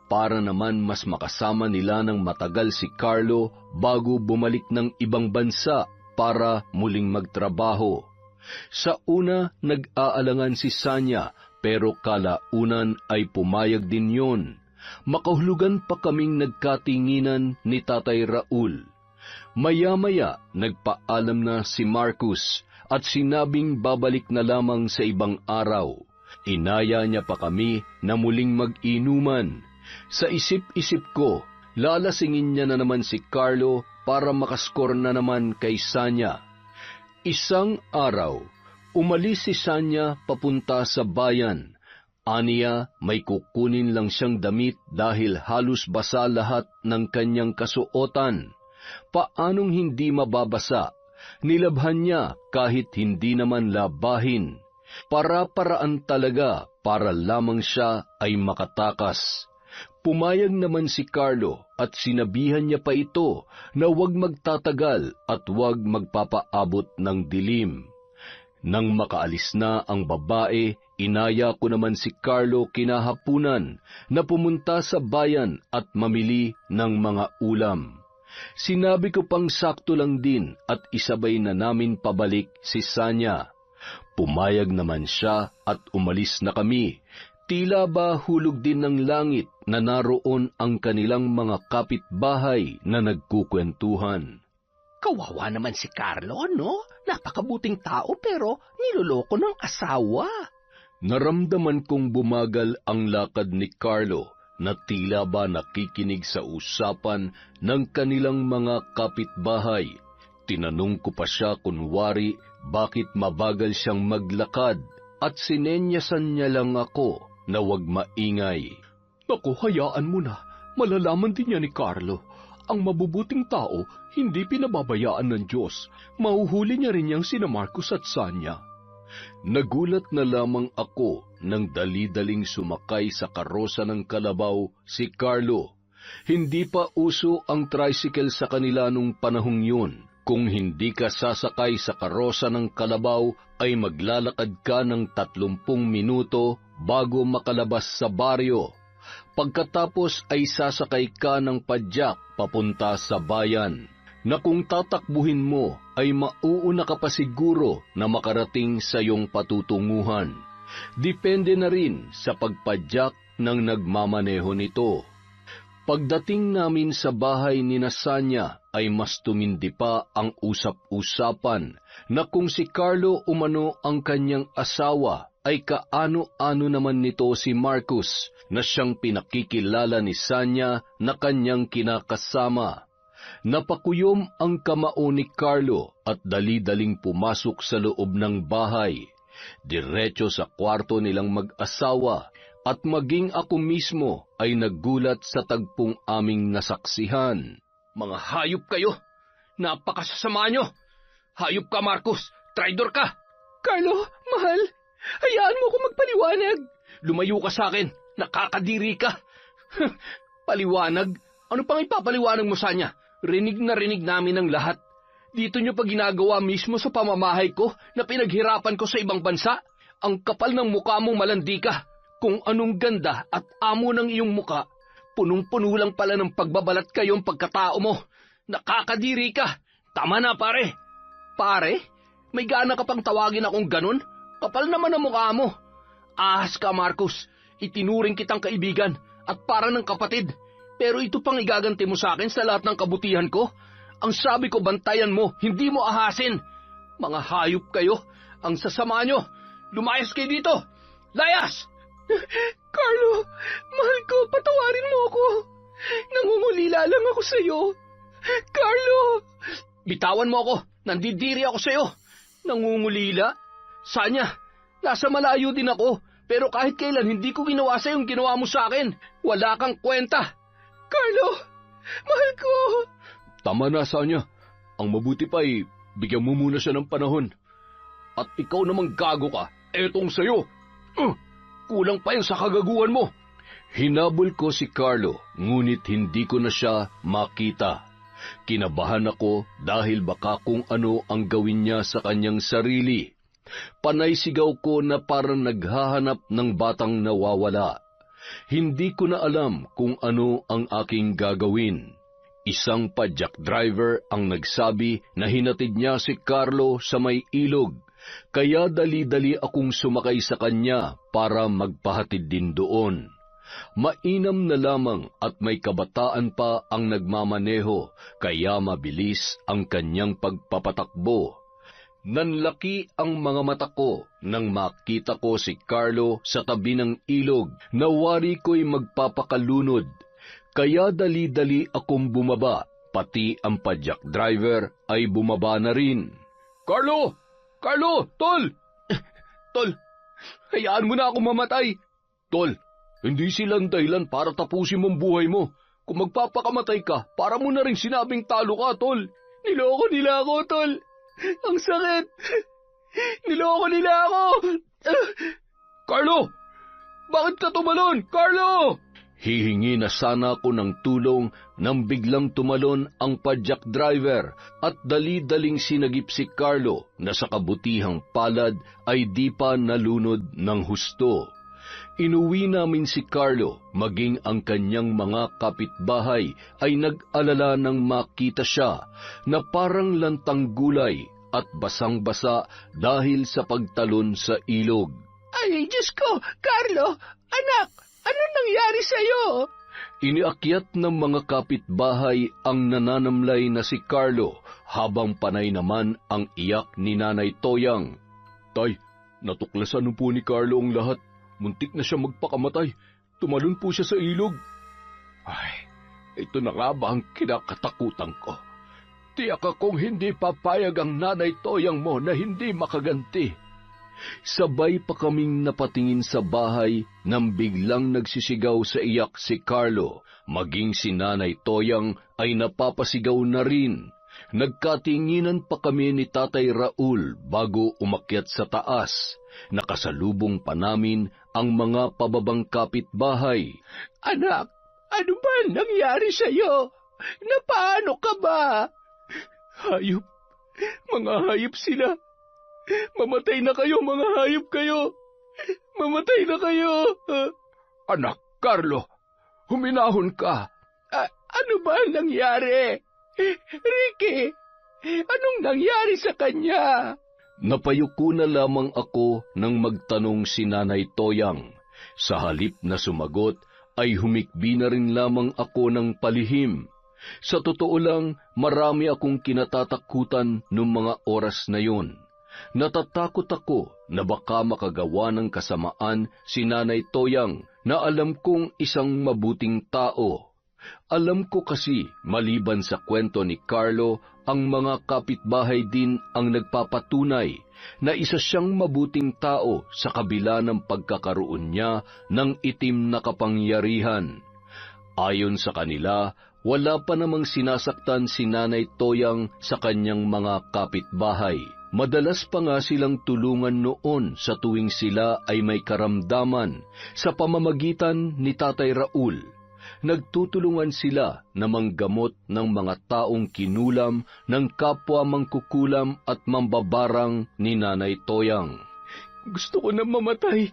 B: Para naman mas makasama nila ng matagal si Carlo bago bumalik ng ibang bansa para muling magtrabaho. Sa una, nag-aalangan si Sanya pero kalaunan ay pumayag din yon. Makahulugan pa kaming nagkatinginan ni Tatay Raul. Maya-maya, nagpaalam na si Marcus at sinabing babalik na lamang sa ibang araw. Inaya niya pa kami na muling mag-inuman. Sa isip-isip ko, lalasingin niya na naman si Carlo para makaskor na naman kay Sanya. Isang araw, umalis si Sanya papunta sa bayan. Aniya, may kukunin lang siyang damit dahil halos basa lahat ng kanyang kasuotan. Paanong hindi mababasa? Nilabhan niya kahit hindi naman labahin. Para-paraan talaga para lamang siya ay makatakas. Pumayag naman si Carlo at sinabihan niya pa ito na huwag magtatagal at huwag magpapaabot ng dilim. Nang makaalis na ang babae, inaya ko naman si Carlo kinahapunan na pumunta sa bayan at mamili ng mga ulam. Sinabi ko pang sakto lang din at isabay na namin pabalik si Sanya. Pumayag naman siya at umalis na kami. Tila ba hulog din ng langit na naroon ang kanilang mga kapitbahay na nagkukwentuhan.
A: Kawawa naman si Carlo, no? Napakabuting tao pero niloloko ng asawa.
B: Naramdaman kong bumagal ang lakad ni Carlo na tila ba nakikinig sa usapan ng kanilang mga kapitbahay. Tinanong ko pa siya kunwari bakit mabagal siyang maglakad at sinenyasan niya lang ako na huwag maingay.
A: Naku, hayaan mo na. Malalaman din niya ni Carlo. Ang mabubuting tao, hindi pinababayaan ng Diyos. Mahuhuli niya rin niyang sina Marcos at Sanya.
B: Nagulat na lamang ako nang dali-daling sumakay sa karosa ng kalabaw si Carlo. Hindi pa uso ang tricycle sa kanila nung panahong yun. Kung hindi ka sasakay sa karosa ng kalabaw, ay maglalakad ka ng 30 minuto bago makalabas sa baryo. Pagkatapos ay sasakay ka ng padyak papunta sa bayan, na kung tatakbuhin mo ay mauuna ka pa siguro na makarating sa iyong patutunguhan. Depende na rin sa pagpadyak ng nagmamaneho nito. Pagdating namin sa bahay ni Sanya ay mas tumindi pa ang usap-usapan na kung si Carlo umano ang kanyang asawa ay kaano-ano naman nito si Marcos na siyang pinakikilala ni Sanya na kanyang kinakasama. Napakuyom ang kamao ni Carlo at dali-daling pumasok sa loob ng bahay. Diretso sa kwarto nilang mag-asawa at maging ako mismo ay naggulat sa tagpong aming nasaksihan.
A: Mga hayop kayo! Napakasasama nyo! Hayop ka, Marcos! Traidor ka! Carlo, mahal! Hayaan mo ko magpaliwanag! Lumayo ka sa akin! Nakakadiri ka! Paliwanag? Ano pang ipapaliwanag mo, Sanya? Rinig na rinig namin ang lahat. Dito nyo pa ginagawa mismo sa pamamahay ko na pinaghirapan ko sa ibang bansa? Ang kapal ng mukha mong malandi ka! Kung anong ganda at amo ng iyong muka, punong-puno lang pala ng pagbabalat kayong pagkatao mo. Nakakadiri ka! Tama na, pare! Pare? May gana ka pang tawagin akong ganun? Kapal naman ang mukha mo. Ahas ka, Marcos. Itinuring kitang kaibigan at para ng kapatid. Pero ito pang igaganti mo sa akin sa lahat ng kabutihan ko? Ang sabi ko, bantayan mo, hindi mo ahasin. Mga hayop kayo. Ang sasama nyo. Lumayas kayo dito. Layas! Carlo, mahal ko, patawarin mo ako. Nangungulila lang ako sa'yo. Carlo! Bitawan mo ako. Nandidiri ako sa'yo. Nangungulila? Sanya, nasa malayo din ako. Pero kahit kailan hindi ko ginawa sa yung ginawa mo sa akin. Wala kang kwenta. Carlo, mahal ko.
B: Tama na, Sanya. Ang mabuti pa ay bigyan mo muna siya ng panahon.
A: At ikaw namang gago ka. Etong sa'yo. Kulang pa yan sa kagaguhan mo.
B: Hinabol ko si Carlo, ngunit hindi ko na siya makita. Kinabahan ako dahil baka kung ano ang gawin niya sa kanyang sarili. Panay sigaw ko na parang naghahanap ng batang nawawala. Hindi ko na alam kung ano ang aking gagawin. Isang padyak driver ang nagsabi na hinatid niya si Carlo sa may ilog. Kaya dali-dali akong sumakay sa kanya para magpahatid din doon. Mainam na lamang at may kabataan pa ang nagmamaneho, kaya mabilis ang kanyang pagpapatakbo. Nanlaki ang mga mata ko nang makita ko si Carlo sa tabi ng ilog na wari ko'y magpapakalunod. Kaya dali-dali akong bumaba, pati ang padyak driver ay bumaba na rin. Carlo! Carlo! Tol! Tol, hayaan mo na ako mamatay. Tol, hindi silang dahilan para tapusin mong buhay mo. Kung magpapakamatay ka, para mo na rin sinabing talo ka, Tol. Niloko nila ako, Tol. Ang sakit! Niloko nila ako! Carlo! Bakit ka tumalon? Carlo! Hihingi na sana ako ng tulong nang biglang tumalon ang padyak driver at dali-daling sinagip si Carlo na sa kabutihang palad ay di pa nalunod ng husto. Inuwi namin si Carlo, maging ang kanyang mga kapitbahay ay nag-alala nang makita siya na parang lantang gulay at basang-basa dahil sa pagtalon sa ilog. Ay, Diyos ko! Carlo! Anak! Ano nangyari sa'yo? Iniakyat ng mga kapitbahay ang nananamlay na si Carlo habang panay naman ang iyak ni Nanay Toyang. Tay, natuklasan po ni Carlo ang lahat. Muntik na siya magpakamatay. Tumalon po siya sa ilog. Ay, ito na nga ba ang kinakatakutan ko? Tiyak akong hindi papayag ang Nanay Toyang mo na hindi makaganti. Sabay pa kaming napatingin sa bahay nang biglang nagsisigaw sa iyak si Carlo. Maging si Nanay Toyang ay napapasigaw na rin. Nagkatinginan pa kami ni Tatay Raul bago umakyat sa taas. Nakasalubong pa namin ang mga pababang kapitbahay. Anak, ano ba nangyari sa'yo? Napaano ka ba? Hayop. Mga hayop sila. Mamatay na kayo, mga hayop kayo. Mamatay na kayo. Anak, Carlo, huminahon ka. Ano ba nangyari? Ricky, anong nangyari sa kanya? Napayuko na lamang ako nang magtanong si Nanay Toyang. Sa halip na sumagot, ay humikbi na rin lamang ako ng palihim. Sa totoo lang, marami akong kinatatakutan noong mga oras na yun. Natatakot ako na baka makagawa ng kasamaan si Nanay Toyang na alam kong isang mabuting tao. Alam ko kasi, maliban sa kwento ni Carlo, ang mga kapitbahay din ang nagpapatunay na isa siyang mabuting tao sa kabila ng pagkakaroon niya ng itim na kapangyarihan. Ayon sa kanila, wala pa namang sinasaktan si Nanay Toyang sa kanyang mga kapitbahay. Madalas pa nga silang tulungan noon sa tuwing sila ay may karamdaman sa pamamagitan ni Tatay Raul. Nagtutulungan sila na manggamot ng mga taong kinulam ng kapwa mangkukulam at mambabarang ni Nanay Toyang. Gusto ko na mamatay.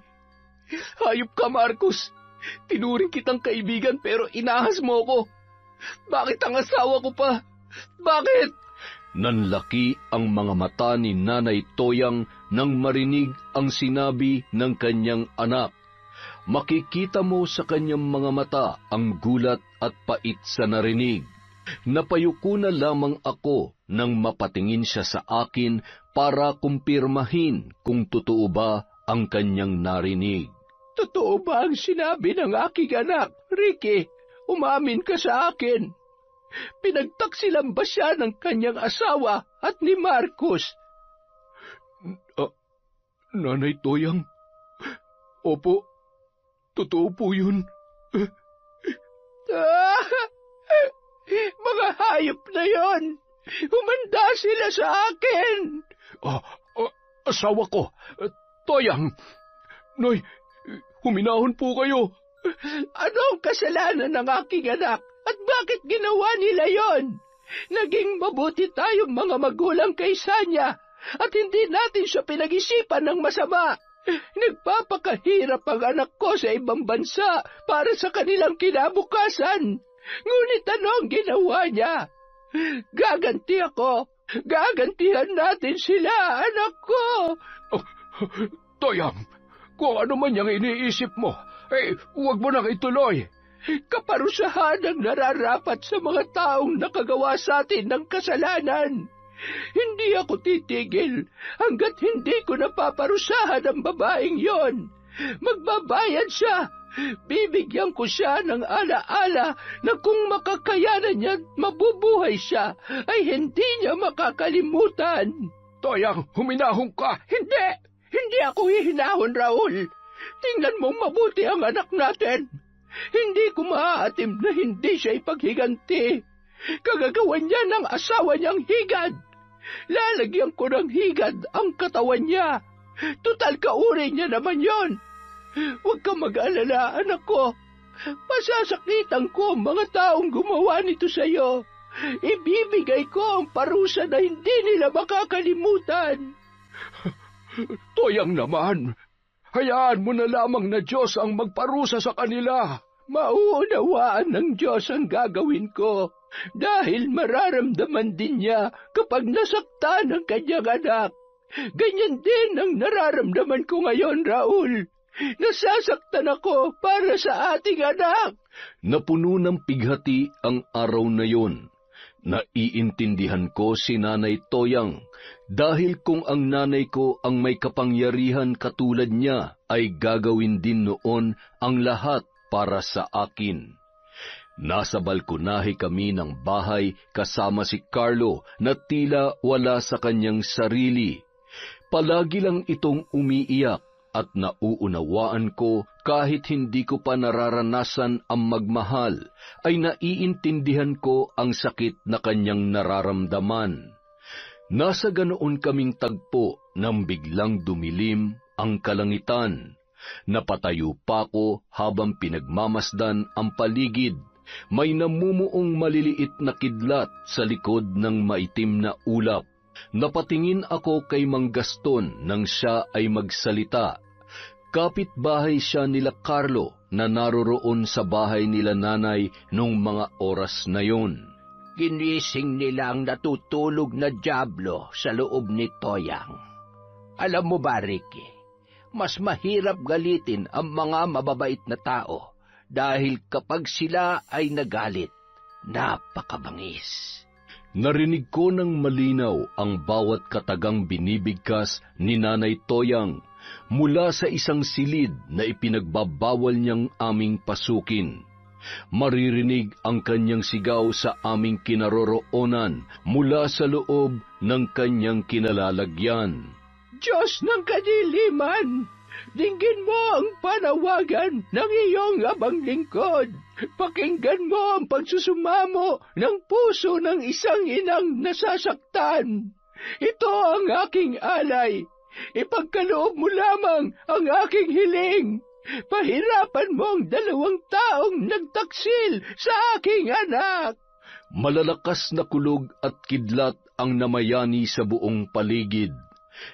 B: Hayop ka, Marcos. Tinuring kitang kaibigan pero inahas mo ko. Bakit ang asawa ko pa? Bakit? Nanlaki ang mga mata ni Nanay Toyang nang marinig ang sinabi ng kanyang anak. Makikita mo sa kanyang mga mata ang gulat at pait sa narinig. Napayuko na lamang ako nang mapatingin siya sa akin para kumpirmahin kung totoo ba ang kanyang narinig. Totoo ba ang sinabi ng aking anak? Ricky, umamin ka sa akin. Pinagtaksilan ba siya ng kanyang asawa at ni Marcos? Nanay Toyang, opo, totoo po yun. Mga hayop na yon. Humanda sila sa akin. Asawa ko, Toyang. Noy, huminahon po kayo. Ano ang kasalanan ng aking anak? At bakit ginawa nila yon? Naging mabuti tayong mga magulang kaysa niya at hindi natin siya pinag-isipan ng masama. Nagpapakahirap ang anak ko sa ibang bansa para sa kanilang kinabukasan. Ngunit ano ang ginawa niya? Gaganti ako. Gagantihan natin sila, anak ko. Toyang, kung ano man yung iniisip mo, huwag mo nang ituloy. Kaparusahan ang nararapat sa mga taong nakagawa sa atin ng kasalanan.
A: Hindi ako titigil hanggat hindi ko napaparusahan ang babaeng yon. Magbabayad siya. Bibigyan ko siya ng alaala na kung makakayanan niya at mabubuhay siya, ay hindi niya makakalimutan.
C: Toyang, huminahon ka!
A: Hindi! Hindi ako hihinahon, Raul. Tingnan mong mabuti ang anak natin. Hindi ko maaatim na hindi siya ipaghiganti. Kagagawan niya ng asawa niyang higad. Lalagyan ko ng higad ang katawan niya. Tutal kauri niya naman yon. Huwag kang mag-alala, anak ko. Masasakitan ko ang mga taong gumawa nito sa iyo. Ibibigay ko ang parusa na hindi nila makakalimutan.
C: Toyang naman, hayaan mo na lamang na Diyos ang magparusa sa kanila.
A: Mauunawaan ng Diyos ang gagawin ko dahil mararamdaman din niya kapag nasaktan ang kanyang anak. Ganyan din ang nararamdaman ko ngayon, Raul. Nasasaktan ako para sa ating anak.
B: Napuno ng pighati ang araw na yon. Naiintindihan ko si Nanay Toyang dahil kung ang nanay ko ang may kapangyarihan katulad niya ay gagawin din noon ang lahat para sa akin. Nasa balkonahe kami ng bahay kasama si Carlo na tila wala sa kanyang sarili. Palagi lang itong umiiyak at nauunawaan ko kahit hindi ko pa nararanasan ang magmahal, ay naiintindihan ko ang sakit na kanyang nararamdaman. Nasa ganoon kaming tagpo nang biglang dumilim ang kalangitan. Napatayo pa ko habang pinagmamasdan ang paligid. May namumuong maliliit na kidlat sa likod ng maitim na ulap. Napatingin ako kay Mang Gaston nang siya ay magsalita. Kapitbahay siya nila Carlo na naroroon sa bahay nila nanay nung mga oras na yon.
A: Ginising nila ang natutulog na dyablo sa loob ni Toyang. Alam mo ba, Ricky, mas mahirap galitin ang mga mababait na tao dahil kapag sila ay nagalit, napakabangis.
B: Narinig ko ng malinaw ang bawat katagang binibigkas ni Nanay Toyang mula sa isang silid na ipinagbabawal niyang aming pasukin. Maririnig ang kanyang sigaw sa aming kinaroroonan mula sa loob ng kanyang kinalalagyan.
A: Diyos ng kadiliman, dinggin mo ang panawagan ng iyong abang lingkod. Pakinggan mo ang pagsusumamo ng puso ng isang inang nasasaktan. Ito ang aking alay. Ipagkaloob mo lamang ang aking hiling. Pahirapan mo ang 2 taong nagtaksil sa aking anak.
B: Malalakas na kulog at kidlat ang namayani sa buong paligid.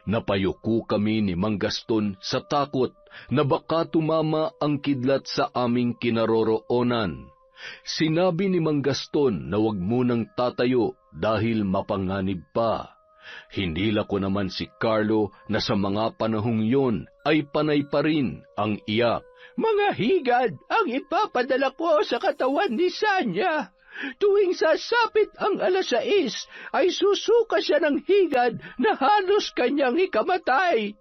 B: Napayuko kami ni Mang Gaston sa takot na baka tumama ang kidlat sa aming kinaroroonan. Sinabi ni Mang Gaston na wag munang tatayo dahil mapanganib pa. Hinila ko naman si Carlo na sa mga panahong yon ay panay pa rin ang iyak.
A: Mga higad ang ipapadala ko sa katawan ni Sanya. Tuwing sasapit ang 6:00 ay susuka siya ng higad na halos kanyang ikamatay.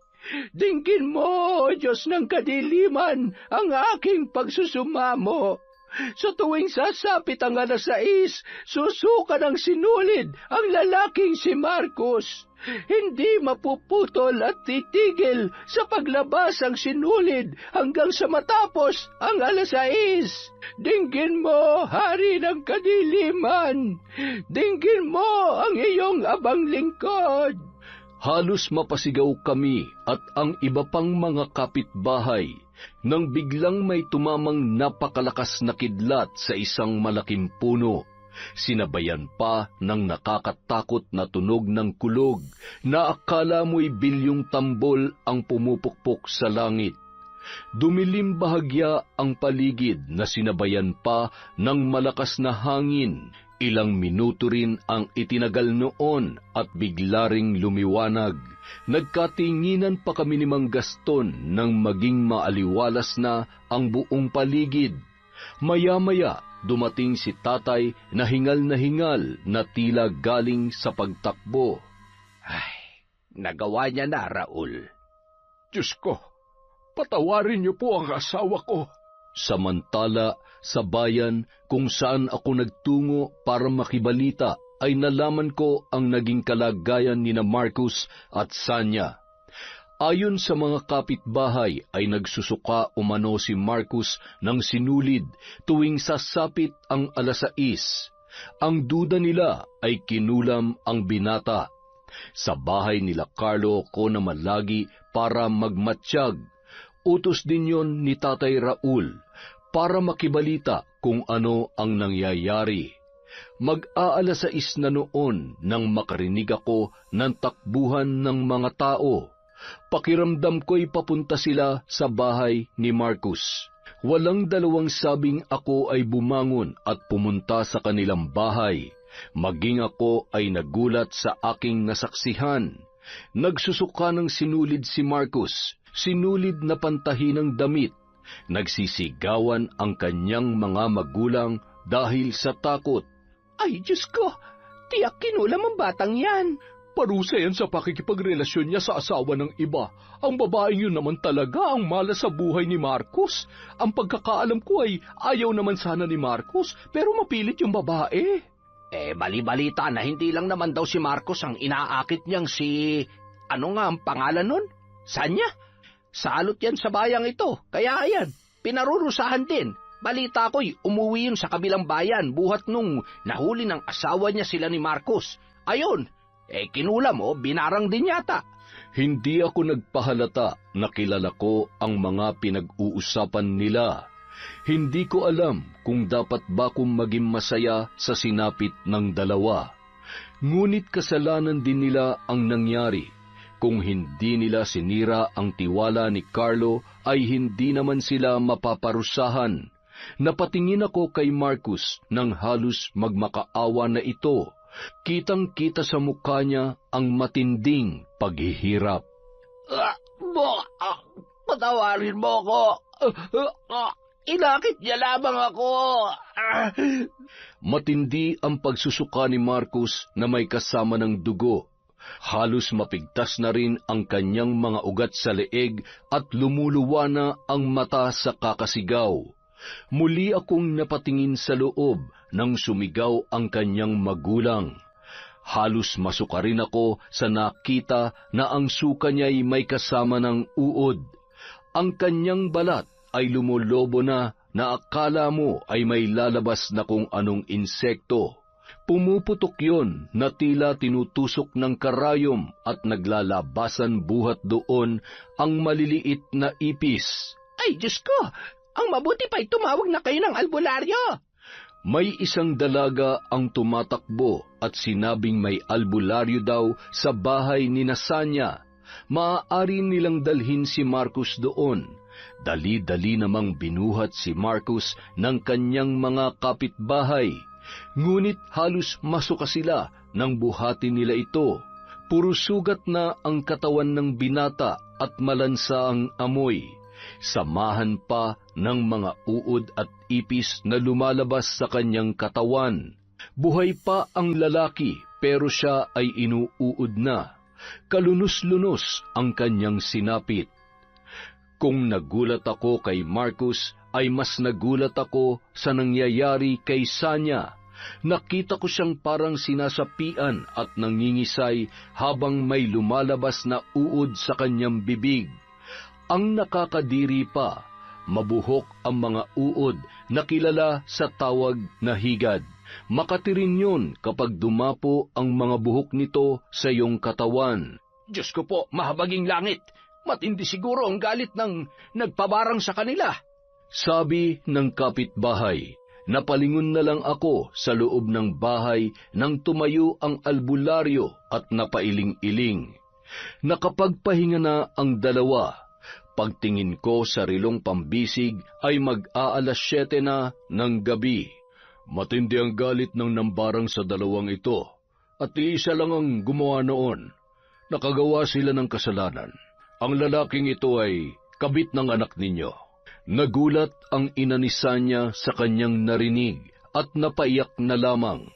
A: Dinggin mo, Diyos ng kadiliman, ang aking pagsusumamo. Sa tuwing sasapit ang 6:00, susuka ng sinulid ang lalaking si Marcos. Hindi mapuputol at titigil sa paglabas ang sinulid hanggang sa matapos ang 6:00. Dinggin mo, Hari ng Kadiliman. Dinggin mo ang iyong abang lingkod.
B: Halos mapasigaw kami at ang iba pang mga kapitbahay nang biglang may tumamang napakalakas na kidlat sa isang malaking puno. Sinabayan pa ng nakakatakot na tunog ng kulog na akala mo'y bilyong tambol ang pumupukpok sa langit. Dumilim bahagya ang paligid na sinabayan pa ng malakas na hangin. Ilang minuto rin ang itinagal noon at bigla ring lumiwanag. Nagkatinginan pa kami ni Mang Gaston nang maging maaliwalas na ang buong paligid. Maya-maya dumating si tatay na hingal na tila galing sa pagtakbo.
A: Ay, nagawa niya na, Raul.
C: Diyos ko, patawarin niyo po ang asawa ko.
B: Samantala, sa bayan kung saan ako nagtungo para makibalita, ay nalaman ko ang naging kalagayan ni na Marcus at Sanya. Ayon sa mga kapitbahay ay nagsusuka umano si Marcus ng sinulid tuwing sasapit ang 6:00. Ang duda nila ay kinulam ang binata. Sa bahay nila Carlo ko na malagi para magmatsyag. Utos din yon ni Tatay Raul para makibalita kung ano ang nangyayari. Mag-6:00 na noon nang makarinig ako ng takbuhan ng mga tao. Pakiramdam ko'y papunta sila sa bahay ni Marcus. Walang dalawang sabing ako ay bumangon at pumunta sa kanilang bahay. Maging ako ay nagulat sa aking nasaksihan. Nagsusuka ng sinulid si Marcus, sinulid na pantahi ng damit. Nagsisigawan ang kanyang mga magulang dahil sa takot.
A: Ay, Diyos ko, tiyak kinulam ang batang yan.
C: Parusa yan sa pakikipagrelasyon niya sa asawa ng iba. Ang babaeng yun naman talaga ang malas sa buhay ni Marcus. Ang pagkakaalam ko ay ayaw naman sana ni Marcus, pero mapilit yung babae.
A: Bali-balita na hindi lang naman daw si Marcos ang inaakit niyang si... Ano nga ang pangalan nun? Sanya? Salot yan sa bayang ito, kaya ayan, pinarurusahan din. Balita ko'y umuwi yun sa kabilang bayan buhat nung nahuli ng asawa niya sila ni Marcos. Ayun, kinulam mo, binarang din yata.
B: Hindi ako nagpahalata na kilala ko ang mga pinag-uusapan nila. Hindi ko alam kung dapat ba kong maging masaya sa sinapit ng dalawa. Ngunit kasalanan din nila ang nangyari. Kung hindi nila sinira ang tiwala ni Carlo, ay hindi naman sila mapaparusahan. Napatingin ako kay Marcus nang halos magmakaawa na ito. Kitang-kita sa mukha niya ang matinding paghihirap.
A: Patawarin mo ko. Inakit niya lamang ako.
B: Matindi ang pagsusuka ni Marcus na may kasama ng dugo. Halos mapigtas na rin ang kanyang mga ugat sa leeg at lumuluwa na ang mata sa kakasigaw. Muli akong napatingin sa loob nang sumigaw ang kanyang magulang. Halos masuka rin ako sa nakita na ang suka niya'y may kasama ng uod. Ang kanyang balat ay lumulobo na akala mo ay may lalabas na kung anong insekto. Pumuputok yon na tila tinutusok ng karayom at naglalabasan buhat doon ang maliliit na ipis.
A: Ay, Diyos ko! Ang mabuti pa'y tumawag na kayo ng albularyo.
B: May isang dalaga ang tumatakbo at sinabing may albularyo daw sa bahay ni Sanya. Maaari nilang dalhin si Marcus doon. Dali-dali namang binuhat si Marcus ng kanyang mga kapitbahay. Ngunit halos masuka sila nang buhatin nila ito. Puro sugat na ang katawan ng binata at malansa ang amoy. Samahan pa ng mga uod at ipis na lumalabas sa kanyang katawan. Buhay pa ang lalaki pero siya ay inuuod na. Kalunos-lunos ang kanyang sinapit. Kung nagulat ako kay Marcus, ay mas nagulat ako sa nangyayari kay Sanya. Nakita ko siyang parang sinasapian at nangingisay habang may lumalabas na uod sa kanyang bibig. Ang nakakadiri pa, mabuhok ang mga uod na kilala sa tawag na higad. Makatirin yun kapag dumapo ang mga buhok nito sa iyong katawan.
A: Diyos ko po, mahabaging langit! Matindi siguro ang galit ng nagpabarang sa kanila.
B: Sabi ng kapitbahay. Napalingon na lang ako sa loob ng bahay nang tumayo ang albularyo at napailing-iling. Nakapagpahinga na ang dalawa. Pagtingin ko sa rilong pambisig ay mag-7 na ng gabi. Matindi ang galit ng nambarang sa dalawang ito, at iisa lang ang gumawa noon. Nakagawa sila ng kasalanan. Ang lalaking ito ay kabit ng anak ninyo. Nagulat ang ina ni Sanya sa kanyang narinig at napaiyak na lamang.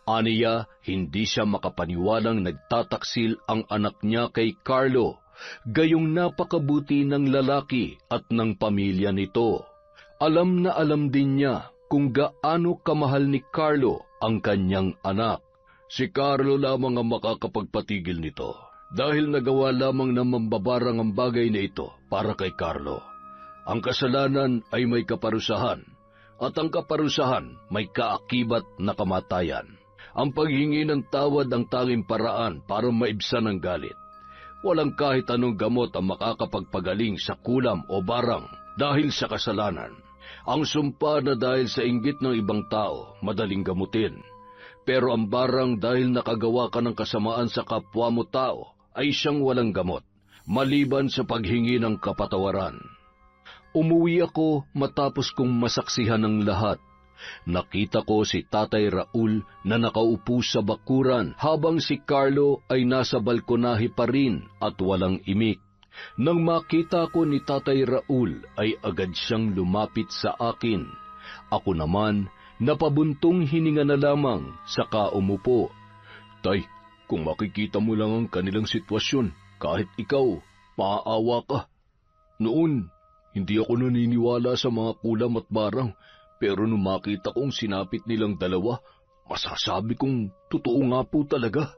B: Aniya, hindi siya makapaniwalang nagtataksil ang anak niya kay Carlo, gayong napakabuti ng lalaki at ng pamilya nito. Alam na alam din niya kung gaano kamahal ni Carlo ang kanyang anak. Si Carlo lamang ang makakapagpatigil nito, dahil nagawa lamang ng mambabarang ang bagay na ito para kay Carlo. Ang kasalanan ay may kaparusahan, at ang kaparusahan may kaakibat na kamatayan. Ang paghingi ng tawad ang tanging paraan para maibsan ang galit. Walang kahit anong gamot ang makakapagpagaling sa kulam o barang dahil sa kasalanan. Ang sumpa na dahil sa inggit ng ibang tao, madaling gamutin. Pero ang barang dahil nakagawa ka ng kasamaan sa kapwa mo tao, ay siyang walang gamot, maliban sa paghingi ng kapatawaran. Umuwi ako matapos kong masaksihan ang lahat. Nakita ko si Tatay Raul na nakaupo sa bakuran habang si Carlo ay nasa balkonahe pa rin at walang imik. Nang makita ko ni Tatay Raul ay agad siyang lumapit sa akin. Ako naman, napabuntong hininga na lamang saka umupo. Tay, kung makikita mo lang ang kanilang sitwasyon, kahit ikaw, maaawa ka. Noon, hindi ako naniniwala sa mga kulam at barang, pero nung makita kong sinapit nilang dalawa, masasabi kong totoo nga po talaga.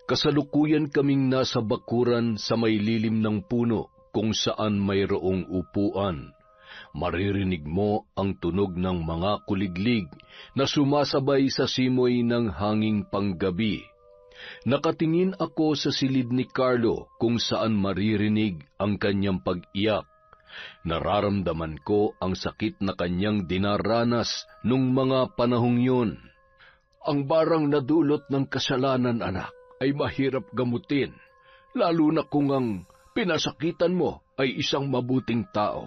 B: Kasalukuyan kaming nasa bakuran sa may lilim ng puno kung saan mayroong upuan. Maririnig mo ang tunog ng mga kuliglig na sumasabay sa simoy ng hanging panggabi. Nakatingin ako sa silid ni Carlo kung saan maririnig ang kanyang pag-iyak. Nararamdaman ko ang sakit na kanyang dinaranas nung mga panahong yun. Ang barang na dulot ng kasalanan, anak, ay mahirap gamutin, lalo na kung ang pinasakitan mo ay isang mabuting tao.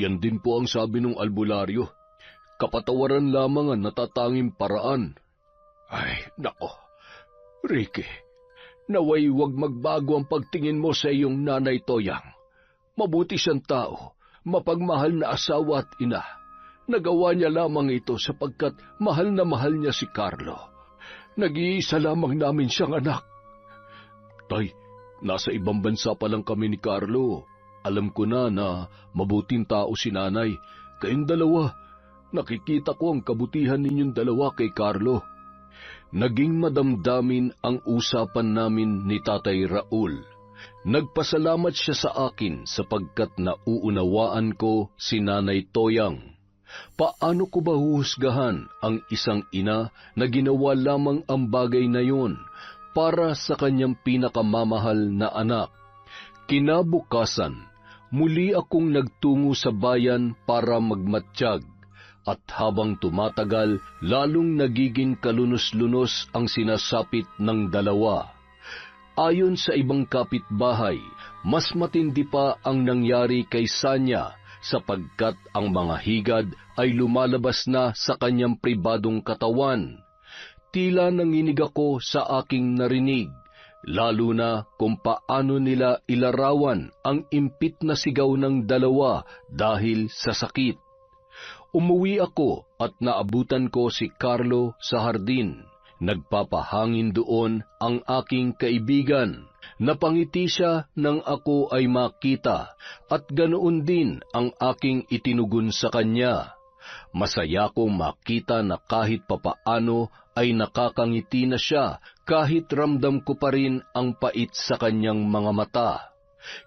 B: Yan din po ang sabi ng albularyo. Kapatawaran lamang ang natatanging paraan. Ay, nako, Ricky, naway wag magbago ang pagtingin mo sa iyong nanay Toyang. Mabuti siyang tao, mapagmahal na asawa at ina. Nagawa niya lamang ito sapagkat mahal na mahal niya si Carlo. Nag-iisa lamang namin siyang anak. Tay, nasa ibang bansa pa lang kami ni Carlo. Alam ko na mabuting tao si nanay. Kayong dalawa, nakikita ko ang kabutihan ninyong dalawa kay Carlo. Naging madamdamin ang usapan namin ni Tatay Raul. Nagpasalamat siya sa akin sapagkat nauunawaan ko si Nanay Toyang. Paano ko ba huhusgahan ang isang ina na ginawa lamang ang bagay na yun para sa kanyang pinakamamahal na anak? Kinabukasan, muli akong nagtungo sa bayan para magmatsyag. At habang tumatagal, lalong nagiging kalunos-lunos ang sinasapit ng dalawa. Ayon sa ibang kapitbahay, mas matindi pa ang nangyari kay Sanya sapagkat ang mga higad ay lumalabas na sa kanyang pribadong katawan. Tila nanginig ako sa aking narinig, lalo na kung paano nila ilarawan ang impit na sigaw ng dalawa dahil sa sakit. Umuwi ako at naabutan ko si Carlo sa hardin. Nagpapahangin doon ang aking kaibigan. Napangiti siya nang ako ay makita at ganoon din ang aking itinugon sa kanya. Masaya kong makita na kahit papaano ay nakakangiti na siya kahit ramdam ko pa rin ang pait sa kanyang mga mata.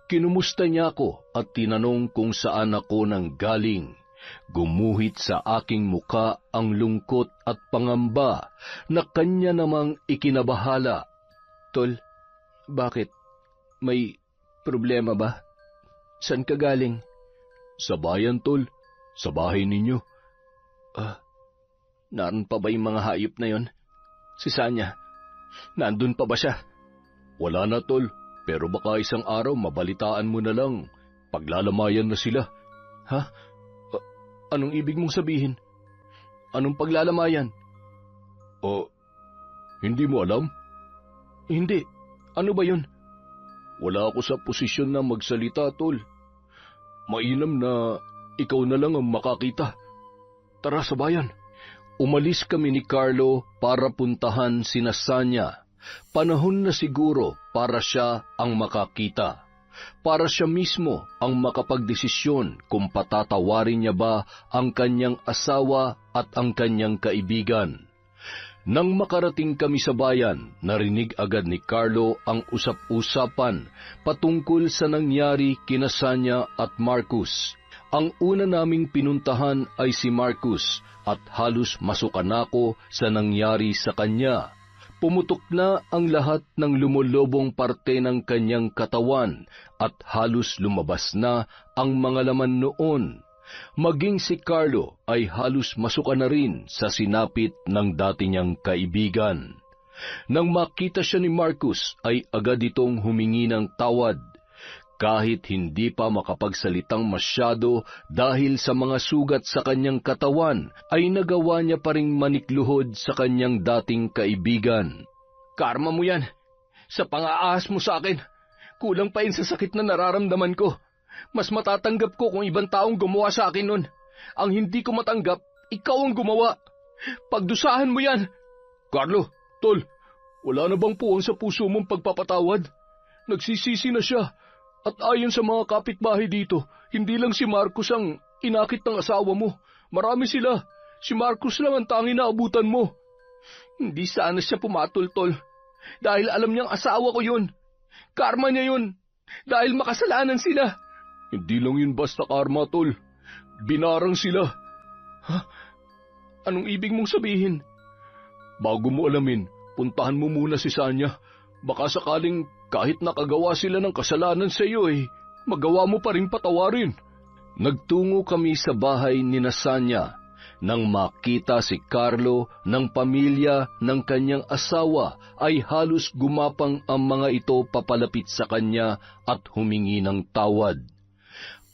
B: Kinumusta niya ako at tinanong kung saan ako nanggaling. Gumuhit sa aking muka ang lungkot at pangamba na kanya namang ikinabahala. Tol, bakit? May problema ba? San ka galing? Sa bayan, Tol. Sa bahay ninyo. Naroon pa ba yung mga hayop na yon? Si Sanya, nandun pa ba siya? Wala na, Tol. Pero baka isang araw mabalitaan mo na lang. Paglalamayan na sila. Ha? Anong ibig mong sabihin? Anong paglalamayan? Hindi mo alam? Hindi. Ano ba yun? Wala ako sa posisyon na magsalita, Tol. Mainam na
C: ikaw na lang ang makakita. Tara sa bayan.
B: Umalis kami ni Carlo para puntahan sina Sanya. Panahon na siguro para siya ang makakita. Para siya mismo ang makapagdesisyon kung patatawarin niya ba ang kanyang asawa at ang kanyang kaibigan. Nang makarating kami sa bayan, narinig agad ni Carlo ang usap-usapan patungkol sa nangyari kina Sanya at Marcus. Ang una naming pinuntahan ay si Marcus at halos masukan ako sa nangyari sa kanya. Pumutok na ang lahat ng lumulobong parte ng kanyang katawan at halos lumabas na ang mga laman noon. Maging si Carlo ay halos masuka na rin sa sinapit ng dati niyang kaibigan. Nang makita siya ni Marcus ay agad itong humingi ng tawad. Kahit hindi pa makapagsalitang masyado dahil sa mga sugat sa kanyang katawan, ay nagawa niya pa ring manikluhod sa kanyang dating kaibigan.
C: Karma mo yan. Sa pang-aahas mo sa akin, kulang pa yun sa sakit na nararamdaman ko. Mas matatanggap ko kung ibang taong gumawa sa akin nun. Ang hindi ko matanggap, ikaw ang gumawa. Pagdusahan mo yan.
A: Carlo, tol, wala na bang puwang sa puso mong pagpapatawad? Nagsisisi na siya. At ayon sa mga kapitbahay dito, hindi lang si Marcus ang inakit ng asawa mo. Marami sila. Si Marcus lang ang tanging naabutan mo.
C: Hindi sana siya pumatol, tol. Dahil alam niyang asawa ko yun. Karma niya yun. Dahil makasalanan sila.
A: Hindi lang yun basta karma, tol. Binarang sila.
C: Ha? Anong ibig mong sabihin?
A: Bago mo alamin, puntahan mo muna si Sanya. Baka sakaling kahit nakagawa sila ng kasalanan sa iyo magawa mo pa rin patawarin.
B: Nagtungo kami sa bahay ni Sanya. Nang makita si Carlo ng pamilya ng kanyang asawa ay halos gumapang ang mga ito papalapit sa kanya at humingi ng tawad.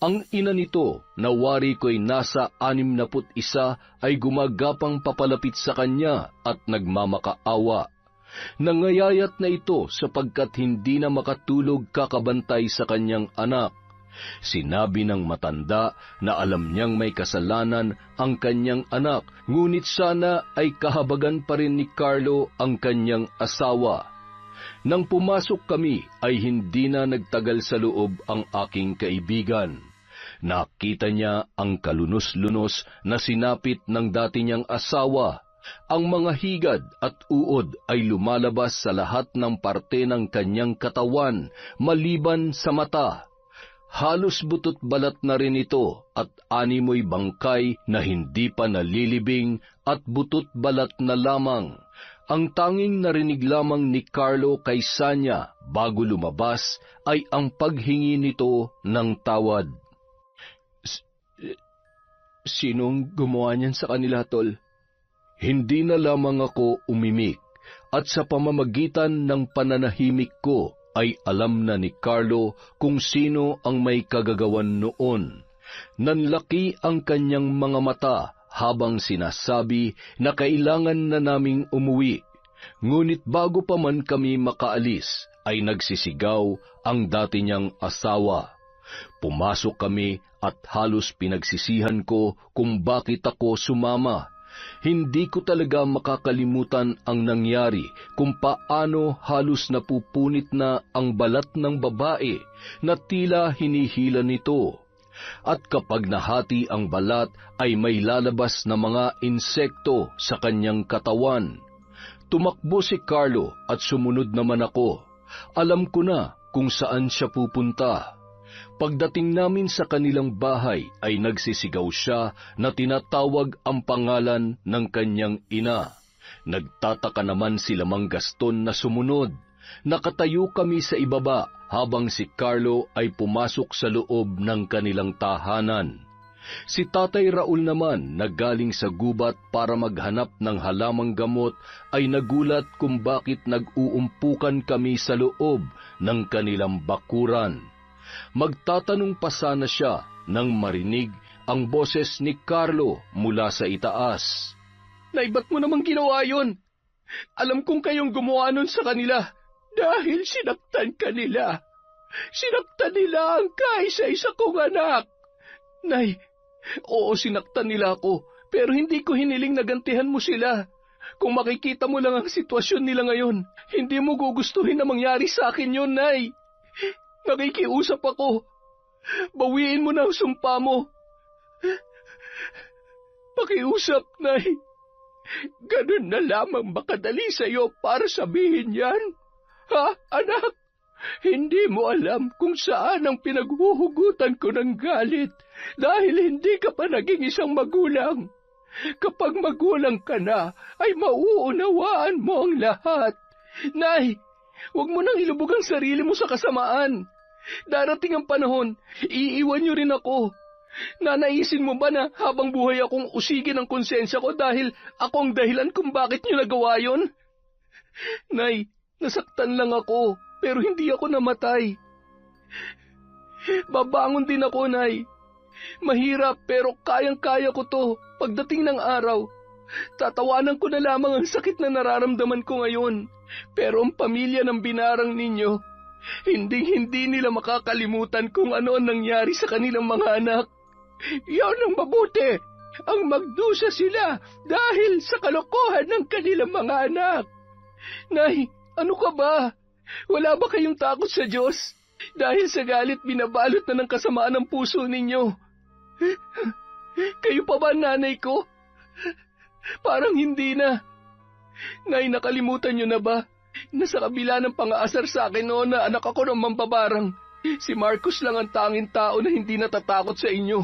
B: Ang ina nito, na wari ko'y nasa 61, ay gumagapang papalapit sa kanya at nagmamakaawa. Nangayayat na ito sapagkat hindi na makatulog kakabantay sa kanyang anak. Sinabi ng matanda na alam niyang may kasalanan ang kanyang anak, ngunit sana ay kahabagan pa rin ni Carlo ang kanyang asawa. Nang pumasok kami ay hindi na nagtagal sa loob ang aking kaibigan. Nakita niya ang kalunos-lunos na sinapit ng dati niyang asawa. Ang mga higad at uod ay lumalabas sa lahat ng parte ng kanyang katawan, maliban sa mata. Halos butot balat na rin ito at animoy bangkay na hindi pa nalilibing at butot balat na lamang. Ang tanging narinig lamang ni Carlo kay Sanya bago lumabas ay ang paghingi nito ng tawad.
C: Sinong gumawa niyan sa kanila, tol?
B: Hindi na lamang ako umimik at sa pamamagitan ng pananahimik ko ay alam na ni Carlo kung sino ang may kagagawan noon. Nanlaki ang kanyang mga mata habang sinasabi na kailangan na naming umuwi. Ngunit bago pa man kami makaalis ay nagsisigaw ang dati niyang asawa. Pumasok kami at halos pinagsisihan ko kung bakit ako sumama. Hindi ko talaga makakalimutan ang nangyari kung paano halos napupunit na ang balat ng babae na tila hinihila nito. At kapag nahati ang balat ay may lalabas na mga insekto sa kanyang katawan. Tumakbo si Carlo at sumunod naman ako. Alam ko na kung saan siya pupunta. Pagdating namin sa kanilang bahay ay nagsisigaw siya na tinatawag ang pangalan ng kanyang ina. Nagtataka naman sila Mang Gaston na sumunod. Nakatayo kami sa ibaba habang si Carlo ay pumasok sa loob ng kanilang tahanan. Si Tatay Raul naman na galing sa gubat para maghanap ng halamang gamot ay nagulat kung bakit nag-uumpukan kami sa loob ng kanilang bakuran. Magtatanong pa sana siya nang marinig ang boses ni Carlo mula sa itaas.
C: Nay, ba't mo namang ginawa yun? Alam kong kayong gumawa nun sa kanila.
A: Dahil sinaktan ka nila. Sinaktan nila ang kaisa-isa kong anak.
C: Nay, Oo, sinaktan nila ako, pero hindi ko hiniling na gantihan mo sila. Kung makikita mo lang ang sitwasyon nila ngayon, hindi mo gugustuhin na mangyari sa akin yun, Nay. Nakikiusap ako. Bawiin mo na ang sumpa mo. Pakiusap, Nay. Ganun na lamang makadali sa'yo para sabihin yan. Ha, anak? Hindi mo alam kung saan ang pinaghuhugutan ko ng galit dahil hindi ka pa naging isang magulang. Kapag magulang ka na, ay mauunawaan mo ang lahat. Nay, huwag mo nang ilubog ang sarili mo sa kasamaan. Darating ang panahon, iiwan niyo rin ako. Nanaisin mo ba na habang buhay akong usigin ang konsensya ko dahil ako ang dahilan kung bakit niyo nagawa yon? Nay, nasaktan lang ako, pero hindi ako namatay. Babangon din ako, Nay. Mahirap pero kayang-kaya ko to. Pagdating ng araw, tatawanan ko na lamang ang sakit na nararamdaman ko ngayon. Pero ang pamilya ng binarang ninyo, hindi nila makakalimutan kung ano ang nangyari sa kanilang mga anak. Yan ang mabuti. Ang magdusa sila dahil sa kalokohan ng kanilang mga anak. Nay, ano ka ba? Wala ba kayong takot sa Diyos? Dahil sa galit binabalot na ng kasamaan ng puso ninyo. Kayo pa ba nanay ko? Parang hindi na. Nay, nakalimutan niyo na ba? Nasa kabila ng pang-aasar sa akin noon na anak ako ng mambabarang, si Marcos lang ang tanging tao na hindi natatakot sa inyo.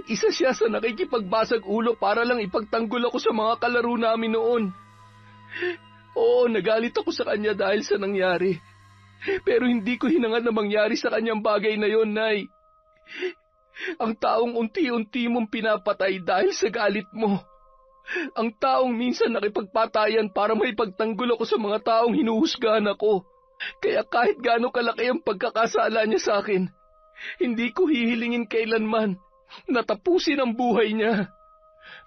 C: Isa siya sa nakikipagbasag ulo para lang ipagtanggol ako sa mga kalaro namin noon. Oo, nagalit ako sa kanya dahil sa nangyari. Pero hindi ko hinangad na mangyari sa kanyang bagay na yon, Nay. Ang taong unti-unti mong pinapatay dahil sa galit mo. Ang taong minsan nakipagpatayan para maipagtanggol ako sa mga taong hinuhusgahan ako. Kaya kahit gaano kalaki ang pagkakasala niya sa akin, hindi ko hihilingin kailanman na tapusin ang buhay niya.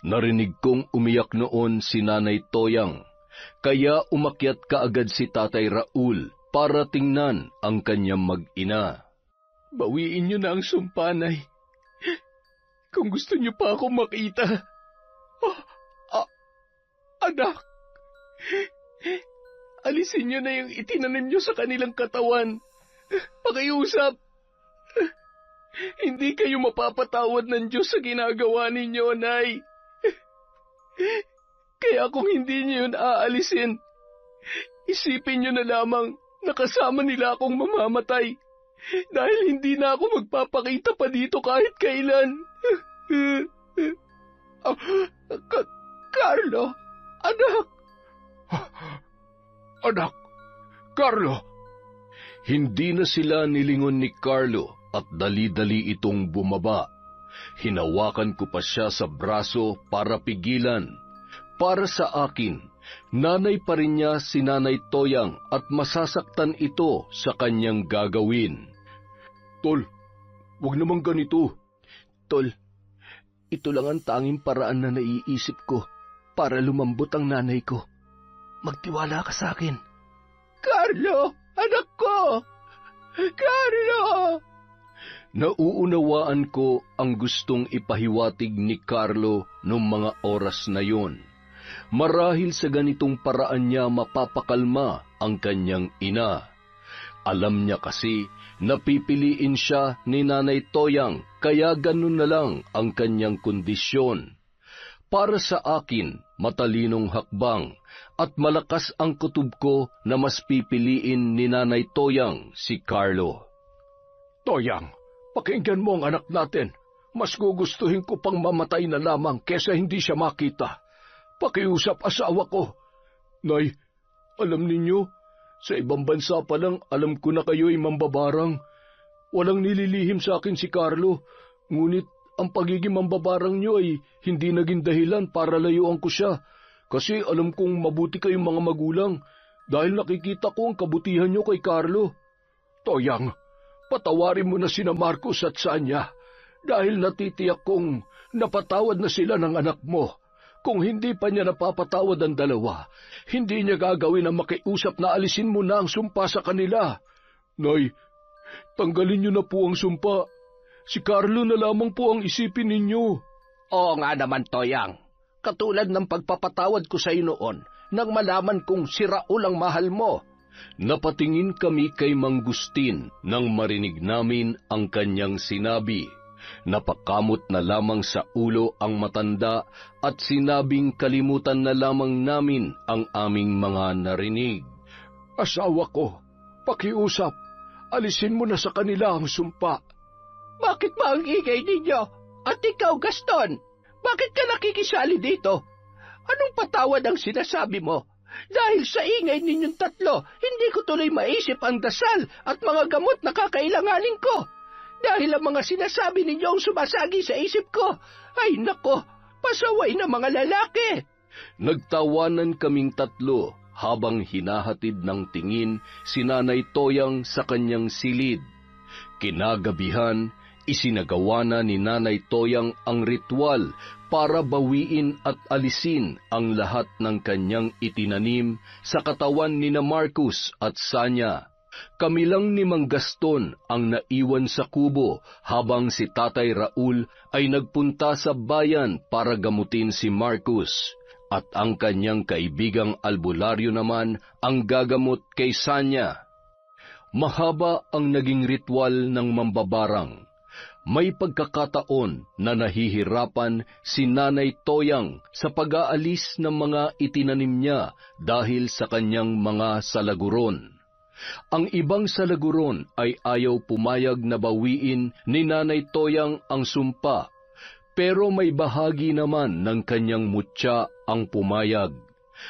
B: Narinig kong umiyak noon si Nanay Toyang, kaya umakyat kaagad si Tatay Raul para tingnan ang kanyang mag-ina.
C: Bawiin niyo na ang sumpa, Nay. Kung gusto niyo pa ako makita. Anak, alisin niyo na yung itinanim niyo sa kanilang katawan. Pakiusap. Hindi kayo mapapatawad ng Diyos sa ginagawa ninyo, Nay. Kaya kung hindi niyo yun aalisin, isipin niyo na lamang na kasama nila akong mamamatay dahil hindi na ako magpapakita pa dito kahit kailan. Carlo, anak.
B: Anak, Carlo! Hindi na sila nilingon ni Carlo at dali-dali itong bumaba. Hinawakan ko pa siya sa braso para pigilan. Para sa akin, nanay pa rin niya si Nanay Toyang at masasaktan ito sa kanyang gagawin.
C: Tol, wag naman ganito.
A: Tol, ito lang ang tanging paraan na naiisip ko para lumambot ang nanay ko. Magtiwala ka sa akin. Carlo! Anak ko! Carlo!
B: Nauunawaan ko ang gustong ipahiwatig ni Carlo noong mga oras na yon. Marahil sa ganitong paraan niya mapapakalma ang kanyang ina. Alam niya kasi napipiliin siya ni Nanay Toyang kaya ganun na lang ang kanyang kondisyon. Para sa akin, matalinong hakbang at malakas ang kutob ko na mas pipiliin ni Nanay Toyang si Carlo.
C: Toyang, pakinggan mo ang anak natin. Mas gugustuhin ko pang mamatay na lamang kesa hindi siya makita. Pakiusap asawa ko. Nay, alam ninyo, sa ibang bansa pa lang alam ko na kayo'y mambabarang. Walang nililihim sa akin si Carlo, ngunit ang pagiging mambabarang niyo ay hindi naging dahilan para layuan ko siya. Kasi alam kong mabuti kayong mga magulang dahil nakikita ko ang kabutihan niyo kay Carlo. Toyang, patawarin mo na sina Marcos at Sanya dahil natitiyak kong napatawad na sila ng anak mo. Kung hindi pa niya napapatawad ang dalawa, hindi niya gagawin ang makiusap na alisin mo na ang sumpa sa kanila. Nay, tanggalin niyo na po ang sumpa. Si Carlo na lamang po ang isipin ninyo.
A: Oo nga naman, Toyang. Katulad ng pagpapatawad ko sa iyo noon nang malaman kong si Raul ang mahal mo.
B: Napatingin kami kay Mang Gustin nang marinig namin ang kanyang sinabi. Napakamot na lamang sa ulo ang matanda at sinabing kalimutan na lamang namin ang aming mga narinig.
C: Asawa ko, pakiusap, alisin mo na sa kanila ang sumpa.
A: Bakit ba ang ingay ninyo? At ikaw, Gaston, bakit ka nakikisali dito? Anong patawad ang sinasabi mo? Dahil sa ingay ninyong tatlo, hindi ko tuloy maisip ang dasal at mga gamot na kakailanganin ko. Dahil ang mga sinasabi ninyo ang sumasagi sa isip ko. Ay nako, pasaway na mga lalaki.
B: Nagtawanan kaming tatlo habang hinahatid ng tingin si Nanay Toyang sa kanyang silid. Kinagabihan, isinagawa na ni Nanay Toyang ang ritual para bawiin at alisin ang lahat ng kanyang itinanim sa katawan ni na Marcos at Sanya. Kami lang ni Mang Gaston ang naiwan sa kubo habang si Tatay Raul ay nagpunta sa bayan para gamutin si Marcos at ang kanyang kaibigang albularyo naman ang gagamot kay Sanya. Mahaba ang naging ritual ng mambabarang. May pagkakataon na nahihirapan si Nanay Toyang sa pag-aalis ng mga itinanim niya dahil sa kanyang mga salaguron. Ang ibang salaguron ay ayaw pumayag na bawiin ni Nanay Toyang ang sumpa, pero may bahagi naman ng kanyang mutya ang pumayag.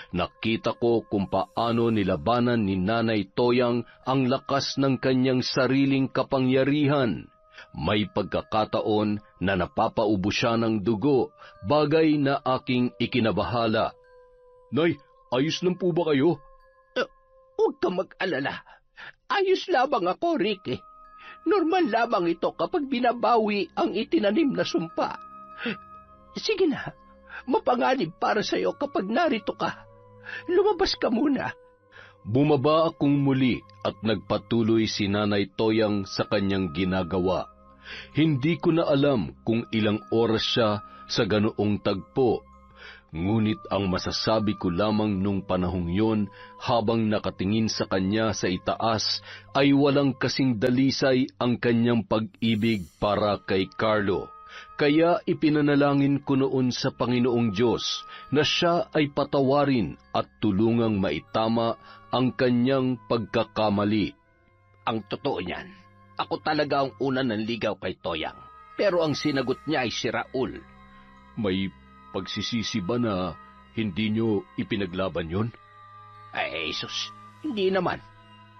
B: Nakita ko kung paano nilabanan ni Nanay Toyang ang lakas ng kanyang sariling kapangyarihan. May pagkakataon na napapaubo siya ng dugo, bagay na aking ikinabahala.
C: Nay, ayos lang po ba kayo?
A: Huwag kang mag-alala. Ayos lamang ako, Ricky. Normal lamang ito kapag binabawi ang itinanim na sumpa. Sige na, mapanganib para sa'yo kapag narito ka. Lumabas ka muna.
B: Bumaba akong muli at nagpatuloy si Nanay Toyang sa kanyang ginagawa. Hindi ko na alam kung ilang oras siya sa ganoong tagpo. Ngunit ang masasabi ko lamang nung panahong yon habang nakatingin sa kanya sa itaas ay walang kasing dalisay ang kanyang pag-ibig para kay Carlo. Kaya ipinanalangin ko noon sa Panginoong Diyos na siya ay patawarin at tulungang maitama ang kanyang pagkakamali.
A: Ang totoo niyan, ako talaga ang una nanligaw kay Toyang. Pero ang sinagot niya ay si Raul.
C: May pagsisisi ba na hindi nyo ipinaglaban yon?
A: Ay, Jesus, hindi naman.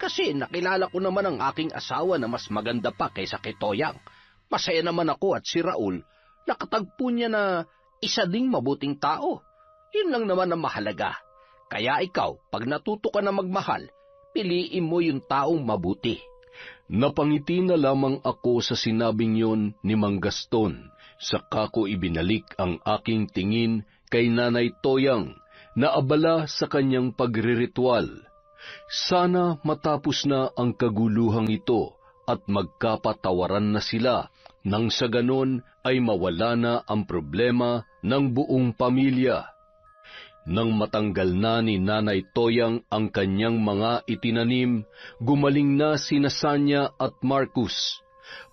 A: Kasi nakilala ko naman ang aking asawa na mas maganda pa kaysa kay Toyang. Masaya naman ako at si Raul, nakatagpo niya na isa ding mabuting tao. Yun lang naman ang mahalaga. Kaya ikaw, pag natuto ka na magmahal, piliin mo yung taong mabuti.
B: Napangiti na lamang ako sa sinabing yon ni Mang Gaston. Saka ko ibinalik ang aking tingin kay Nanay Toyang na abala sa kanyang pagriritual. Sana matapos na ang kaguluhang ito at magkapatawaran na sila nang sa ganon ay mawala na ang problema ng buong pamilya. Nang matanggal na ni Nanay Toyang ang kanyang mga itinanim, gumaling na sina Sanya at Marcos.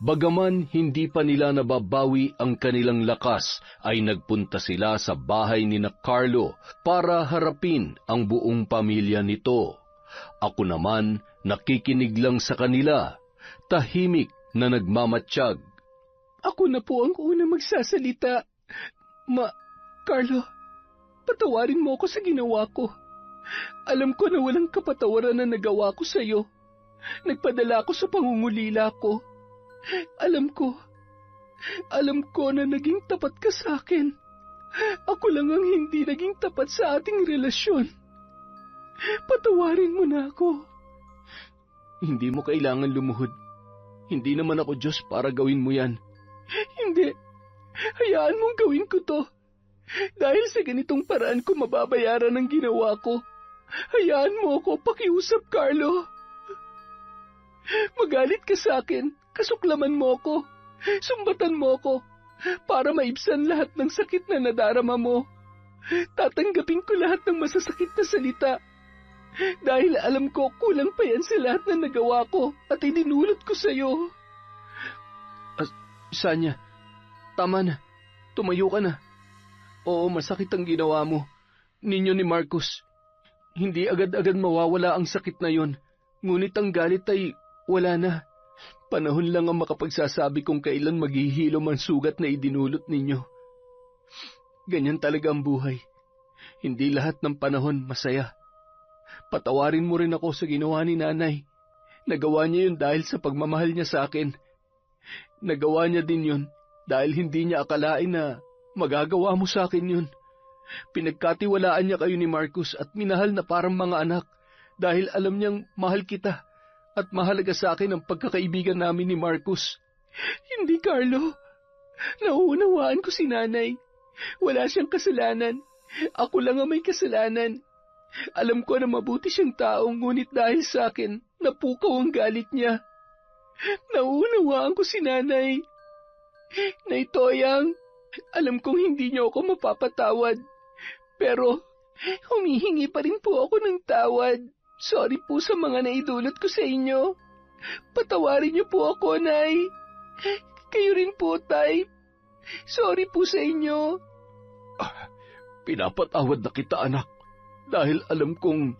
B: Bagaman hindi pa nila nababawi ang kanilang lakas, ay nagpunta sila sa bahay ni na Carlo para harapin ang buong pamilya nito. Ako naman nakikinig lang sa kanila, tahimik na nagmamatsyag.
C: Ako na po ang una magsasalita. Carlo, patawarin mo ako sa ginawa ko. Alam ko na walang kapatawaran na nagawa ko sa iyo. Nagpadala ako sa pangungulila ko. Alam ko na naging tapat ka sa akin. Ako lang ang hindi naging tapat sa ating relasyon. Patawarin mo na ako.
B: Hindi mo kailangan lumuhod. Hindi naman ako Diyos para gawin mo yan.
C: Hindi. Hayaan mong gawin ko to. Dahil sa ganitong paraan ko mababayaran ang ginawa ko. Hayaan mo ako, pakiusap, Carlo. Magalit ka sa akin. Kasuklaman mo ako, sumbatan mo ako, para maibsan lahat ng sakit na nadarama mo. Tatanggapin ko lahat ng masasakit na salita. Dahil alam ko kulang pa yan sa lahat na nagawa ko at idinulot ko sa'yo. Sanya, tama na. Tumayo ka na. Oo, masakit ang ginawa mo. Ninyo ni Marcus. Hindi agad-agad mawawala ang sakit na yon. Ngunit ang galit ay wala na. Panahon lang ang makapagsasabi kung kailan maghihilom ang sugat na idinulot ninyo. Ganyan talaga ang buhay. Hindi lahat ng panahon masaya. Patawarin mo rin ako sa ginawa ni nanay. Nagawa niya yun dahil sa pagmamahal niya sa akin. Nagawa niya din yun dahil hindi niya akalain na magagawa mo sa akin yun. Pinagkatiwalaan niya kayo ni Marcus at minahal na parang mga anak dahil alam niyang mahal kita at mahalaga sa akin ang pagkakaibigan namin ni Marcus. Hindi, Carlo. Nauunawaan ko si nanay. Wala siyang kasalanan. Ako lang ang may kasalanan. Alam ko na mabuti siyang taong ngunit dahil sa akin, napukaw ang galit niya. Nauunawaan ko si nanay. Nay Toyang, alam kong hindi niyo ako mapapatawad. Pero humihingi pa rin po ako ng tawad. Sorry po sa mga naidulot ko sa inyo. Patawarin niyo po ako, Nay. Kayo rin po, Tay. Sorry po sa inyo.
B: Pinapatawad na kita, anak. Dahil alam kong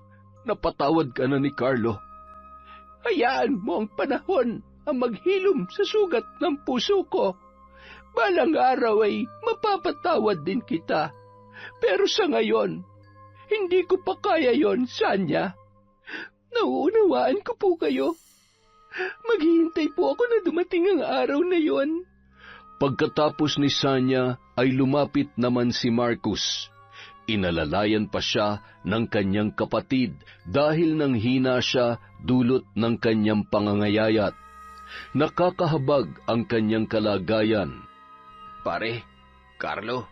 B: napatawad ka na ni Carlo.
A: Hayaan mo ang panahon ang maghilom sa sugat ng puso ko. Balang araw ay mapapatawad din kita. Pero sa ngayon, hindi ko pa kaya yon, Sanya. Nauunawaan ko po kayo. Maghihintay po ako na dumating ang araw na yon.
B: Pagkatapos ni Sanya ay lumapit naman si Marcus. Inalalayan pa siya ng kanyang kapatid dahil nang hina siya dulot ng kanyang pangangayayat. Nakakahabag ang kanyang kalagayan.
A: Pare, Carlo,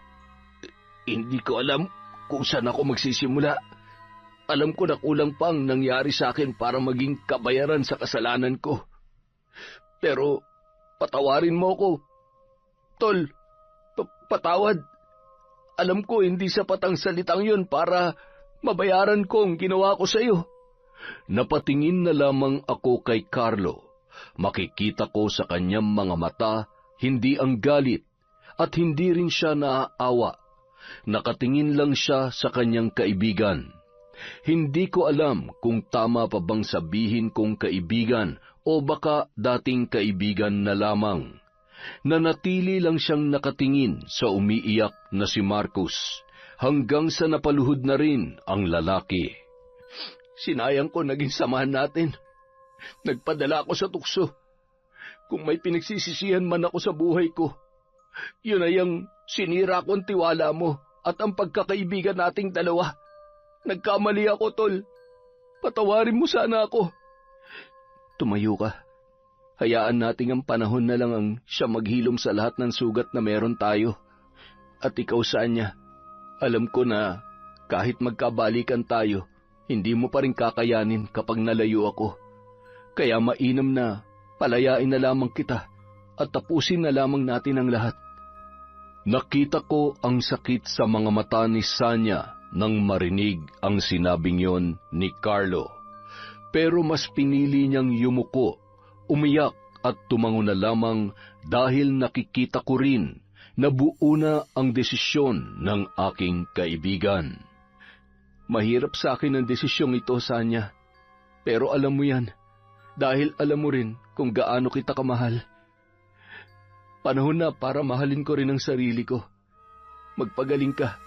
A: hindi ko alam kung saan ako magsisimula. Alam ko na kulang pang nangyari sa akin para maging kabayaran sa kasalanan ko. Pero patawarin mo ko. Tol, patawad. Alam ko hindi sapat ang salitang yun para mabayaran ko ang ginawa ko sa iyo.
B: Napatingin na lamang ako kay Carlo. Makikita ko sa kanyang mga mata, hindi ang galit at hindi rin siya naaawa. Nakatingin lang siya sa kanyang kaibigan. Hindi ko alam kung tama pa bang sabihin kong kaibigan o baka dating kaibigan na lamang. Nanatili lang siyang nakatingin sa umiiyak na si Marcus hanggang sa napaluhod na rin ang lalaki.
A: Sinayang ko naging samahan natin. Nagpadala ako sa tukso. Kung may pinagsisisihan man ako sa buhay ko, yun ay ang sinira kong tiwala mo at ang pagkakaibigan nating dalawa. Nagkamali ako, Tol. Patawarin mo sana ako.
B: Tumayo ka. Hayaan nating ang panahon na lang ang siya maghilom sa lahat ng sugat na meron tayo. At ikaw, Sanya, alam ko na kahit magkabalikan tayo, hindi mo pa rin kakayanin kapag nalayo ako. Kaya mainam na palayain na lamang kita at tapusin na lamang natin ang lahat. Nakita ko ang sakit sa mga mata ni Sanya nang marinig ang sinabing yon ni Carlo. Pero mas pinili niyang yumuko, umiyak at tumango na lamang dahil nakikita ko rin na buo na ang desisyon ng aking kaibigan. Mahirap sa akin ang desisyong ito, Sanya. Pero alam mo yan, dahil alam mo rin kung gaano kita kamahal. Panahon na para mahalin ko rin ang sarili ko. Magpagaling ka,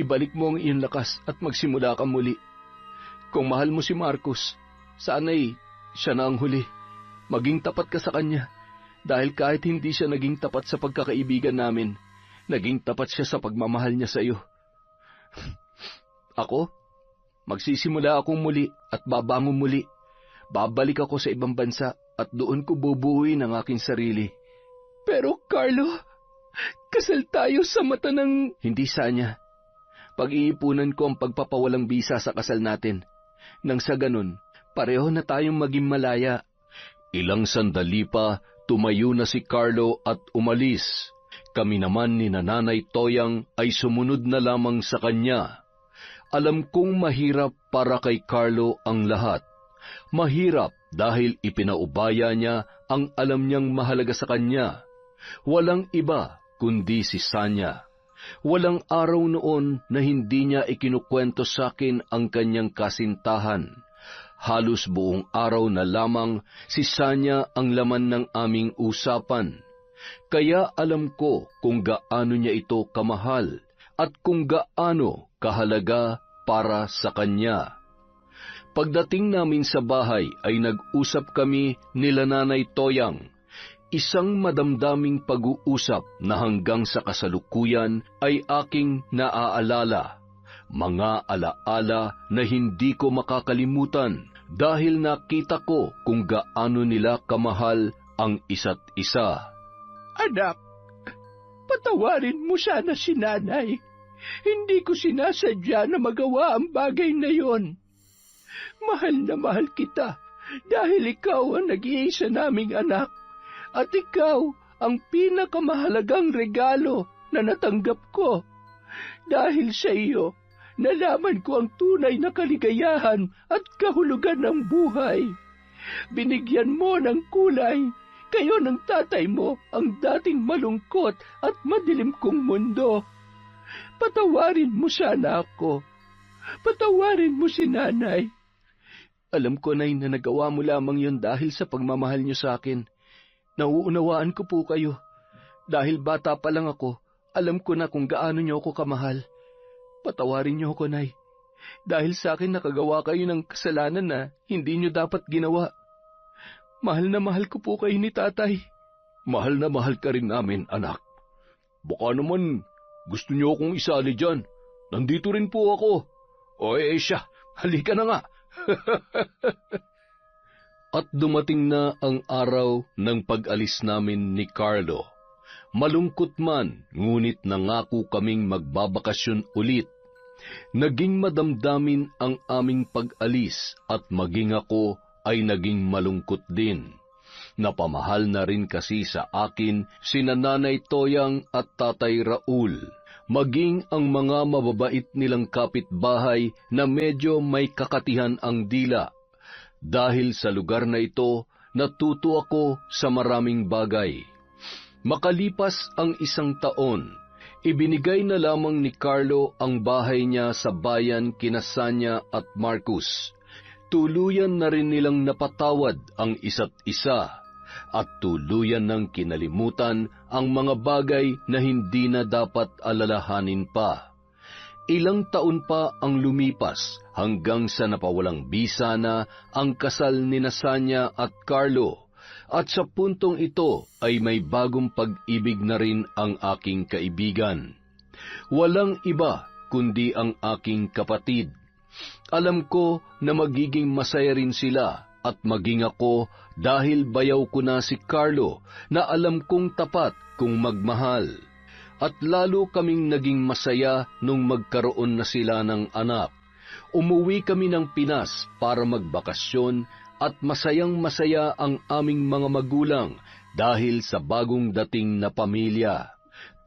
B: ibalik mo ang iyong lakas at magsimula ka muli. Kung mahal mo si Marcus, sana'y siya na ang huli. Maging tapat ka sa kanya, dahil kahit hindi siya naging tapat sa pagkakaibigan namin, naging tapat siya sa pagmamahal niya sa iyo. Ako, magsisimula akong muli at babangon muli. Babalik ako sa ibang bansa at doon ko bubuuin ang aking sarili.
A: Pero, Carlo, kasal tayo sa mata ng...
B: Hindi, Sanya. Pag-iipunan ko ang pagpapawalang bisa sa kasal natin. Nang sa ganun, pareho na tayong maging malaya. Ilang sandali pa, tumayo na si Carlo at umalis. Kami naman ni Nanay Toyang ay sumunod na lamang sa kanya. Alam kong mahirap para kay Carlo ang lahat. Mahirap dahil ipinaubaya niya ang alam niyang mahalaga sa kanya. Walang iba kundi si Sanya. Walang araw noon na hindi niya ikinukwento sa akin ang kanyang kasintahan. Halos buong araw na lamang si Sanya ang laman ng aming usapan. Kaya alam ko kung gaano niya ito kamahal at kung gaano kahalaga para sa kanya. Pagdating namin sa bahay ay nag-usap kami nila Nanay Toyang. Isang madamdaming pag-uusap na hanggang sa kasalukuyan ay aking naaalala. Mga alaala na hindi ko makakalimutan dahil nakita ko kung gaano nila kamahal ang isa't isa.
A: Anak, patawarin mo sana si Nanay. Hindi ko sinasadya na magawa ang bagay na yon. Mahal na mahal kita dahil ikaw ang nag-iisa naming anak at ikaw ang pinakamahalagang regalo na natanggap ko. Dahil sa iyo, nalaman ko ang tunay na kaligayahan at kahulugan ng buhay. Binigyan mo ng kulay, kayo ng tatay mo ang dating malungkot at madilim kong mundo. Patawarin mo sana ako. Patawarin mo si Nanay. Alam ko, Nay, na nagawa mo lamang yon dahil sa pagmamahal niyo sa akin. Nauunawaan ko po kayo. Dahil bata pa lang ako, alam ko na kung gaano niyo ako kamahal. Patawarin niyo ako, Nay. Dahil sa akin nakagawa kayo ng kasalanan na hindi niyo dapat ginawa. Mahal na mahal ko po kayo ni Tatay.
C: Mahal na mahal ka rin namin, anak. Baka naman gusto niyo akong isali dyan. Nandito rin po ako. O siya, halika na nga.
B: At dumating na ang araw ng pag-alis namin ni Carlo. Malungkot man, ngunit nangako kaming magbabakasyon ulit. Naging madamdamin ang aming pag-alis at maging ako ay naging malungkot din. Napamahal na rin kasi sa akin sina Nanay Toyang at Tatay Raul, maging ang mga mababait nilang kapitbahay na medyo may kakatihan ang dila. Dahil sa lugar na ito, natuto ako sa maraming bagay. Makalipas ang 1 taon, ibinigay na lamang ni Carlo ang bahay niya sa bayan kina Sanya at Marcos. Tuluyan na rin nilang napatawad ang isa't isa at tuluyan ng kinalimutan ang mga bagay na hindi na dapat alalahanin pa. Ilang taon pa ang lumipas hanggang sa napawalang bisa na ang kasal ni Sanya at Carlo, at sa puntong ito ay may bagong pag-ibig na rin ang aking kaibigan. Walang iba kundi ang aking kapatid. Alam ko na magiging masaya rin sila at maging ako dahil bayaw ko na si Carlo na alam kong tapat kung magmahal. At lalo kaming naging masaya nung magkaroon na sila ng anak. Umuwi kami ng Pinas para magbakasyon at masayang-masaya ang aming mga magulang dahil sa bagong dating na pamilya.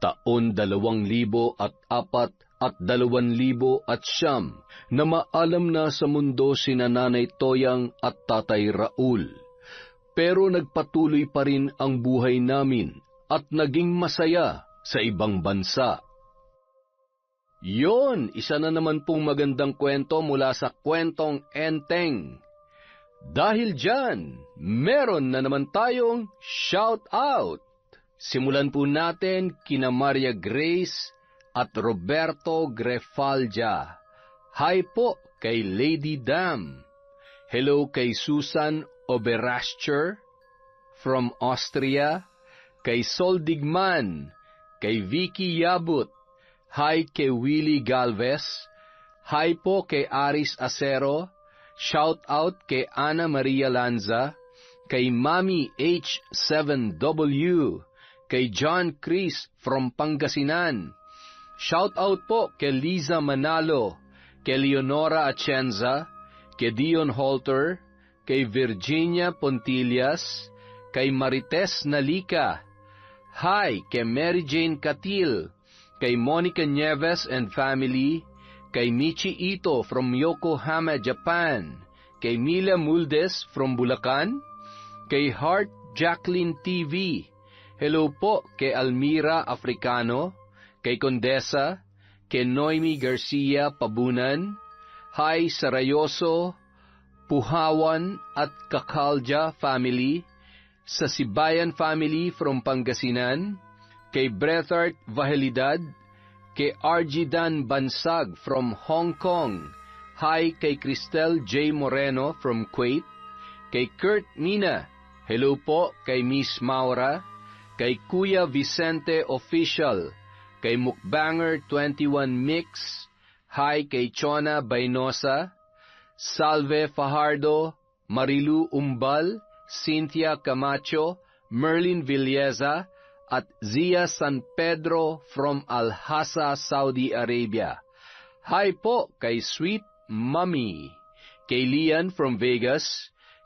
B: Taon 2004 at 2009 na maalam na sa mundo sina Nanay Toyang at Tatay Raul. Pero nagpatuloy pa rin ang buhay namin at naging masaya sa ibang bansa. Yon, isa na naman pong magandang kwento mula sa Kwentong Enteng. Dahil dyan, meron na naman tayong shout out. Simulan po natin kina Maria Grace at Roberto Grefaldia. Hi po kay Lady Dam. Hello kay Susan Oberascher from Austria. Kay Sol Digman. Kay Vicky Yabut. Hi kay Willie Galvez. Hi po kay Aris Acero. Shout out kay Ana Maria Lanza. Kay Mami H7W. Kay John Chris from Pangasinan. Shout out po kay Liza Manalo, kay Leonora Atienza, kay Dion Holter, kay Virginia Pontillas, kay Marites Nalica, Hi kay Mary Jane Catil, kay Monica Nieves and family, kay Michi Ito from Yokohama, Japan, kay Mila Muldes from Bulacan, kay Heart Jacqueline TV. Hello po kay Almira Africano, kay Condesa, kay Noemi Garcia Pabunan, Hi Sarayoso, Puhawan at Kakalja family, sa Sibayan family from Pangasinan, kay Brethart Vahelidad, kay Arjidan Bansag from Hong Kong, hi kay Cristel J. Moreno from Kuwait, kay Kurt Mina, hello po kay Miss Maura, kay Kuya Vicente Official, kay Mukbanger 21 Mix, hi kay Chona Bainosa, Salve Fajardo, Marilu Umbal, Cynthia Camacho, Merlin Villeza, at Zia San Pedro from Al-Hasa, Saudi Arabia. Hi po kay Sweet Mommy, kay Lian from Vegas,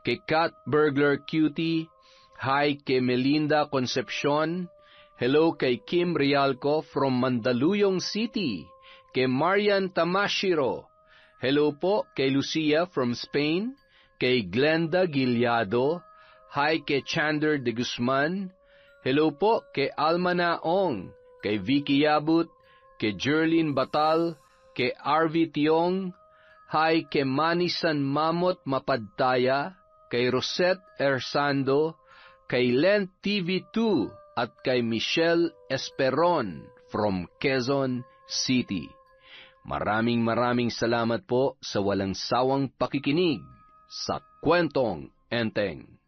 B: kay Kat Burglar Cutie, hi kay Melinda Concepcion, hello kay Kim Rialco from Mandaluyong City, kay Marian Tamashiro, hello po kay Lucia from Spain, kay Glenda Gilyado, hi kay Chander de Guzman, hello po kay Alma Naong, kay Vicky Yabut, kay Jerlyn Batal, kay Arvi Tiong, hi kay Manisan Mamot Mapadtaya, kay Rosette Ersando, kay Len TV2, at kay Michelle Esperon from Quezon City. Maraming salamat po sa walang sawang pakikinig sa Kwentong Enteng.